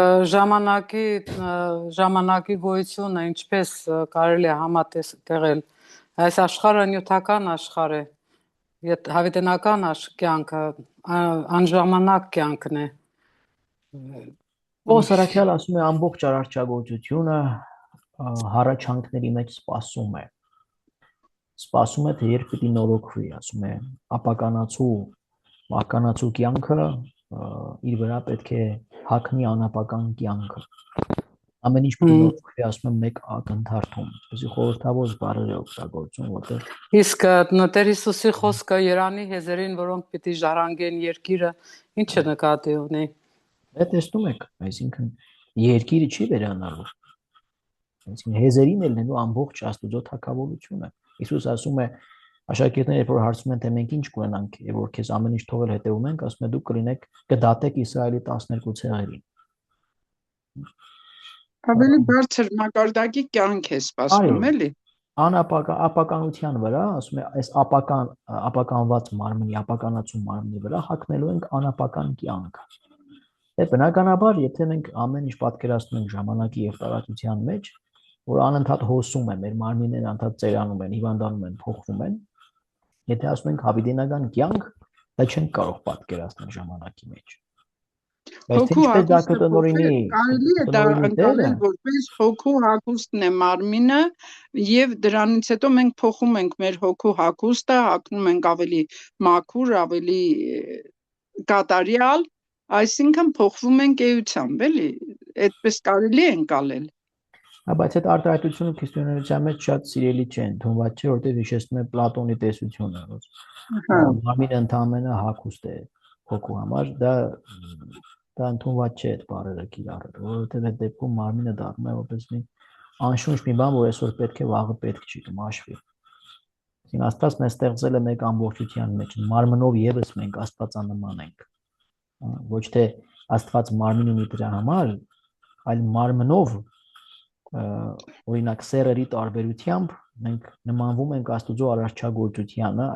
ժամանակի գոյությունը ինչպես կարելի է համատեղել այս աշխարհը նյութական աշխարհ է, հավիտենական կյանքը անժամանակ կյանքն է։ Սարաքյալ ասում է ամբողջ արարչագործությունը հառաչանքների մեջ սպասում է, թե երբ պիտի նորոգվի, ասում է ապականացու կյանքը իր վրա պետք է հագնի անապական կյանքը։ Ամեն ինչ պիտի նորոգվի, ասում եմ մեկ ակնթարթում, այսինքն խորհրդավոր բառեր է օգտագործում, որտեղ Իսկ Տեր Հիսուսի խոսքը Երանի հեզերին, որոնք պիտի ժառանգեն երկիրը, ի՞նչը նկատի ունի։ Դե տեսնում եք, այսինքն երկիրը չի վերանալու։ Այսինքն հեզերին է լինելու ամբողջ Աստուծո թագավորությունը։ Հիսուս ասում է, աշակերտները երբ որ հարցում են, թե մենք ինչ կունենանք, եւ որ քեզ ամեն ինչ թողել հետևում ենք, ասում է դուք կդատեք Իսրայելի 12 ցեղերին։ Ավելի բարձր մակարդակի կյանք է սպասում, էլի։ Ապականության վրա, ասում է, այս ապականված մարմնի, ապականացու մարմնի վրա հագնելու ենք անապական կյանք։ Դե բնականաբար, եթե մենք ամեն ինչ պատկերացնում ենք ժամանակի եւ տարածության մեջ, որ անընդհատ հոսում է, մեր մարմինները անընդհատ ծերանում են, հիվանդանում են, փոխվում են, եթե ասում ենք հավիտենական կյանք, դա չենք կարող պատկերացնել ժամանակի մեջ։ Հոգու հագուստը կարելի է դա ընկալել որպես հոգու հագուստն է մարմինը եւ դրանից հետո մենք փոխում ենք մեր հոգու հագուստը, հագնում ենք ավելի մաքուր, ավելի կատարյալ, այսինքն փոխվում ենք էությամբ, էլի, այդպես կարելի է ընկալել։ Բայց այդ արտահայտությունը քրիստոնեության մեջ շատ սիրելի չէ, ընդունված չէ, որտեղ հիշեցնում է Պլատոնի տեսությունը, որ մարմինը ընդհանրապես հագուստ է հոգու համար, դա ընդունված չէ այդ բառերը կիրառել, որովհետև այդ դեպքում մարմինը դառնում է որպես մի անշունչ մի բան, որ այսօր պետք է, վաղը պետք չի, կմաշվի։ Այսինքն Աստված մեզ ստեղծել է մեկ ամբողջության մեջ, մարմնով եւս մենք աստվածանման ենք։ Ոչ թե Աստված մարմին ունի դրա համար, այլ մարմնով օրինակ սերերի տարբերությամբ մենք նմանվում ենք Աստուծո արարչագործությանը,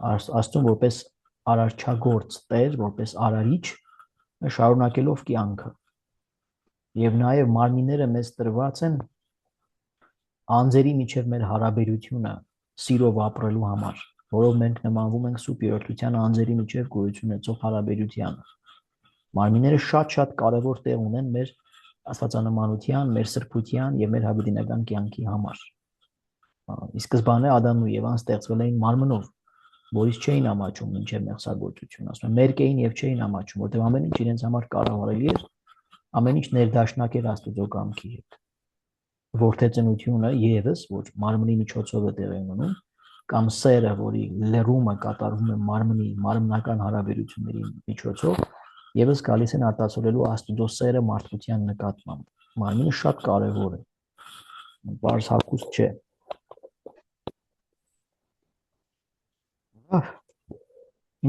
Աստծուն որպես արարչագործ Տեր, որպես արարիչ, շարունակելով կյանքը։ Եվ նաև մարմինները մեզ տրված են անձերի միջև մեր հարաբերությունը սիրով ապրելու համար, որով մենք նմանվում ենք Սուրբ Երրորդության անձերի միջև գոյություն ունեցող հարաբերությանը։ Մարմինները շատ կարևոր տեղ ունեն մեր աստվածանմանության, մեր սրբության եւ մեր հավիտենական կյանքի համար։ Ի սկզբանե Ադամն ու Եվան ստեղծվել էին մարմնով, որից չէին ամաչում մինչև մեղսագործություն, ասում են, մերկ էին եւ չէին ամաչում, որտեղ ամեն ինչ իրենց համար կառավարելի էր ամեն ինչ ներդաշնակ էր Աստծո կամքի հետ։ Որդեծնությունը եւս ոչ մարմնի միջոցով է տեղի ունենում, կամ սերը, որի լերումը կատարվում է մարմնի մարմնական հարաբերությունների միջոցով, եւս գալիս են արտացոլելու Աստծո սերը մարդկության նկատմամբ։ Մարմինը շատ կարեւոր է։ Բարձ հակուստ չէ։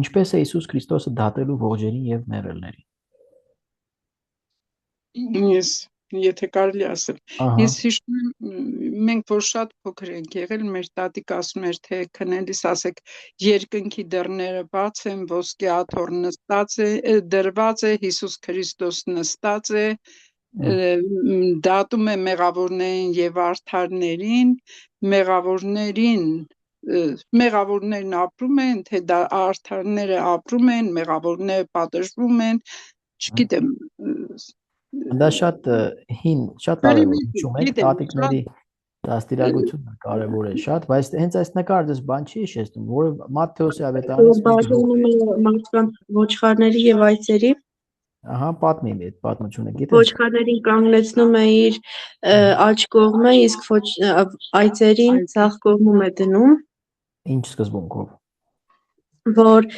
Ինչպես է Հիսուս Քրիստոսը դատելու ողջերին եւ մեռելներին։ Ես եթե կարելի ասել, ես հիշում եմ, մենք որ շատ փոքր ենք եղել, մեր տատիկ ասում էր, թե քնելիս ասեք, երկնքի դռները բաց են, ոսկե աթոռ նստած է, դրված է, Հիսուս Քրիստոս նստած է, դատում է մեղավորներին եւ արդարներին, մեղավորներն ապրում են, թե արդարները ապրում են, մեղավորները պատժվում են, չգիտեմ։ Դա շատ հին, շատ կարևոր է, տատիկների դաստիարակությունը կարևոր է շատ, բայց հենց այս նկարը բան չի հիշեցնում, որը Մատթեոսի ավետարանից մարդկանց ոչխարների եւ այծերի Ահա պատմի այդ պատմությունը, գիտես։ Ոչխարներին կանգնեցնում է իր աջ կողմը, իսկ այծերին ցախ կողմում է դնում։ Ինչ սկզբունքով։ Որ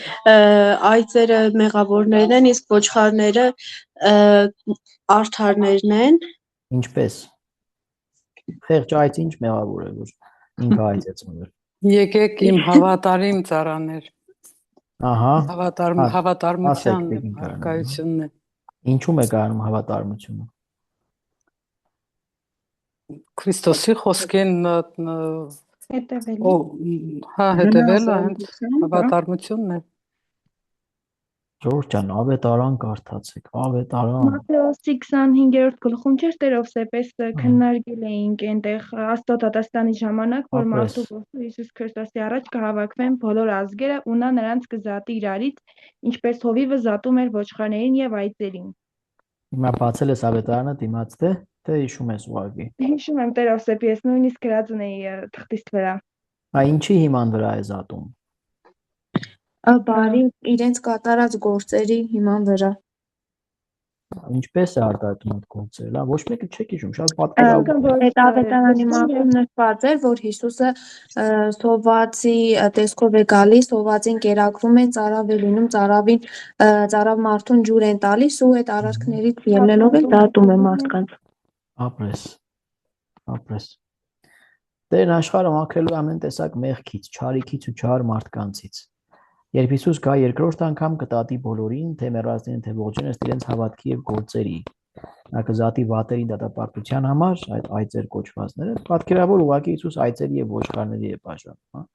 այծերը մեղավորներն են, իսկ ոչխարները արդարներն են։ Ինչպես։ Խեղճ այծը ինչ մեղավոր է, որ ինքը այծ է ծնվել։ Եկեք իմ հավատարիմ ծառաներ։ Ահա։ Հավատարմության արկայությունն է։ Ինչու՞մ է կայանում հավատարմությունը։ Քրիստոսի խոսքին հետևելը։ հետևելը հենց հավատարմությունն է։ Ժողովուրդ ջան, ավետարան կարդացեք, ավետարան։ Մատթեոսի 25-րդ գլխում չէ Տերովսեպես քննարկել էինք այնտեղ Աստծո դատաստանի ժամանակ, որ մարդու որդու Հիսուս Քրիստոսի առաջ կհավաքվեն բոլոր ազգերը ու նա նրանց կզատի իրարից, ինչպես հովիվը զատում էր ոչխարներին եւ այծերին։ Հիմա բացել ես ավետարանը, դիմաց թե հիշում ես ուղղակի։ Հիշում եմ Տերովսեպի, ես նույնիսկ գրած ունեի թղթիս վրա։ Ինչի հիման վրա է զատում։ Բարի իրենց կատարած գործերի հիման վրա։ Ինչպես է արտահայտում այդ գործերը, ոչ մեկը չեք հիշում, շատ պատկերավոր։ Այդ ավետարանի մասում նշված էր, որ Հիսուսը սովածի տեսքով է գալիս, սովածին կերակրում են, ծարավ է լինում, ծարավ մարդուն ջուր են տալիս ու այդ արարքներից ելնելով էլ դատում է մարդկանց։ Ապրես։ Տերն աշխարհը մաքրելու ամեն տեսակ մեղքից, չարիքից ու չար մարդկանցից։ Երբ Հիսուս գա երկրորդ անգամ կտատի բոլորին, թե մեռածներին, թե ողջերն ըստ իրենց հավատքի եւ գործերի։ Նա կզատի վատերի դատապարտության համար, այդ այծեր կոչվածները, պատկերավոր ուղղակի Հիսուս այծերի եւ ոչխարների է բաժանում,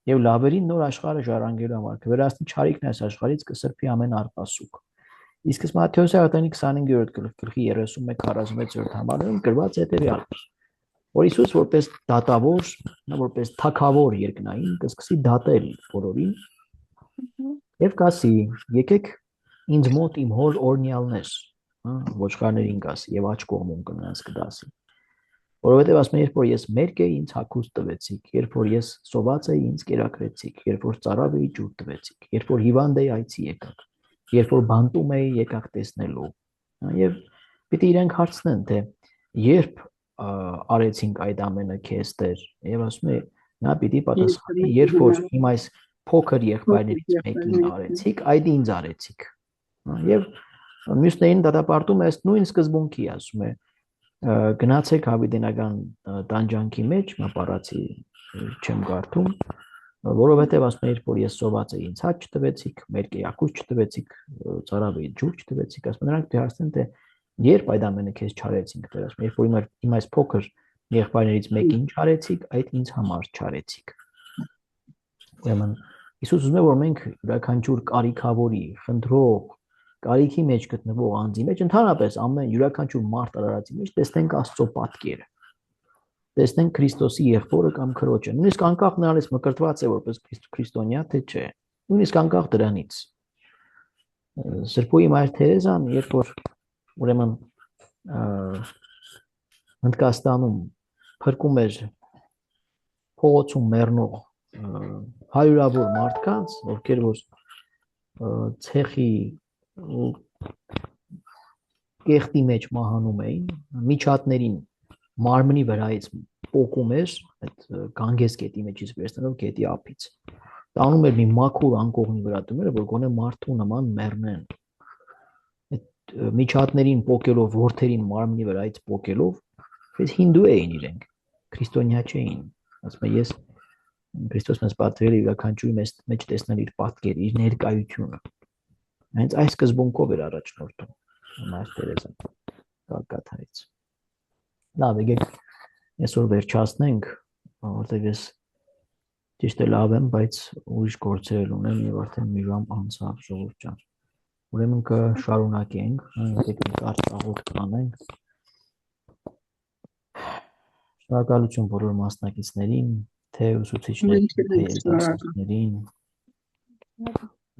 Եվ լավերին նոր աշխարհը ժառանգելու համար կվերացնի չարիքն այս աշխարհից կսրբի ամեն արպասուկ։ Իսկ Մատթեոսի ավետարանի 25-րդ գլխի 31-46-րդ համարներում գրված է հետևյալը. որ Հիսուս որպես դատավոր, որպես թագավոր երկնային կսկսի դատել բոլորին եւ կասի. եկեք ինձ մոտ իմ հոր օրնյալներ, ոչխարներին կասի եւ աջ կողմում կնանց կդասի։ Որովհետեւ ասում է, երբ որ ես մերկ էի, ինձ հագուստ տվեցիք, երբ որ ես սոված էի, ինձ կերակրեցիք, երբ որ ծարավ էի, ջուր տվեցիք, երբ որ հիվանդ էի, այցի եկաք, երբ որ բանտում էի, եկաք տեսնելու։ Եվ պիտի իրենք հարցնեն, թե երբ արեցինք այդ ամենը քեզ Տեր, եւ ասում է, նա պիտի պատասխանի, երբ որ իմ այս փոքր եղբայրներից մեկին արեցիք, այդ ինձ արեցիք։ Եվ մյուսներին դատապարտում է ըստ նույն սկզբունքի, ասում է, գնացեք հավիտենական տանջանքի մեջ, մապարացի չեմ կարդում, որովհետև ասում է, երբ որ ես սոված էի, ինձ հաճ չտվեցիք, մերկ էի, ակուս չտվեցիք, ծարավ էի, ջուր չտվեցիք, ասում նրանք դարձան, թե երբ այդ ամենը քեզ չարեցինք, Տեր, ասում, երբ որ իմ այս փոքր եղբայրներից մեկին չարեցիք, այդ ինձ համար չարեցիք։ Ուրեմն Հիսուս ուզում է, որ մենք յուրաքանչյուր կարիքավորի, խնդրող, կարիքի մեջ գտնվող անձի մեջ, ընդհանրապես ամեն յուրաքանչյուր մարդ արարածի մեջ տեսնենք Աստծո պատկերը։ Տեսնենք Քրիստոսի եղբորը կամ քրոջը։ Նույնիսկ անկախ նրանից մկրտված է որպես քրիստոնյա, թե չէ։ Նույնիսկ անկախ դրանից։ Սրբոյի Մայր Թերեզան, երբ որ ուրեմն Հնդկաստանում փրկում էր փողոցում մեռնող հարյուրավոր մարդկանց, ովքեր որ ցեխի կեղտի մեջ մահանում էին, միջատներին մարմնի վրայից պոկում էր, այդ գանգես կետի մեջից վերցնելով կետի ափից։ Տանում էր մի մաքուր անկողնի վրա դնում էր, որ գոնե մարդու նման մեռնեն։ Այդ միջատներին պոկելով, որդերին մարմնի վրայից պոկելով, այս հինդու էին իրենք, քրիստոնյա չէին։ Ասում եմ, ես Քրիստոս մեզ պատվիրել է յուրաքանչյուրի մեջ տեսնել իր պատկերը, իր ներկայությունը։ Հենց այս սկզբունքով էր առաջնորդում Մայր Տերեզան Կալկաթայից։ Լավ, եկեք այսօր վերջացնենք, որովհետև ես ճիշտ է լավ եմ, բայց ուրիշ գործեր ունեմ եւ արդեն մի ժամ անցավ ժողովուրդ ջան։ Ուրեմն կշարունակենք, եկեք մի կարճ աղոթք անենք։ Շնորհակալություն բոլոր մասնակիցներին, թե ուսուցիչներին, թե երիտասարդներին։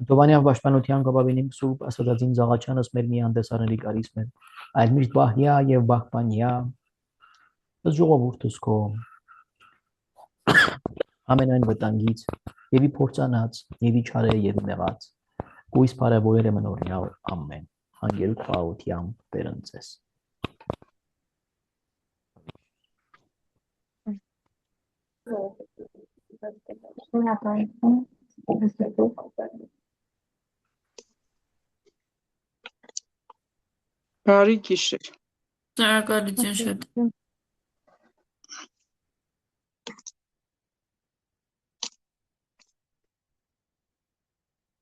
Դովանյան պաշտպանության գովաբինին Սուրբ Աստվածածին Զաղաչյանս մեր մի հանդեսարների կարիս մեր, այլ միշտ բահյա եւ բահբանյա, ըստ ժողովուրդս քո ամենայն վտանգից եւ ի փորձանած, եւ ի չարե եւ մեղած, կույս բարեւորերը մնորյալ ամեն, հանգերուտ խաղաղությամբ Տերընծես։ Բարի գիշեր։ Շնորհակալություն շատ։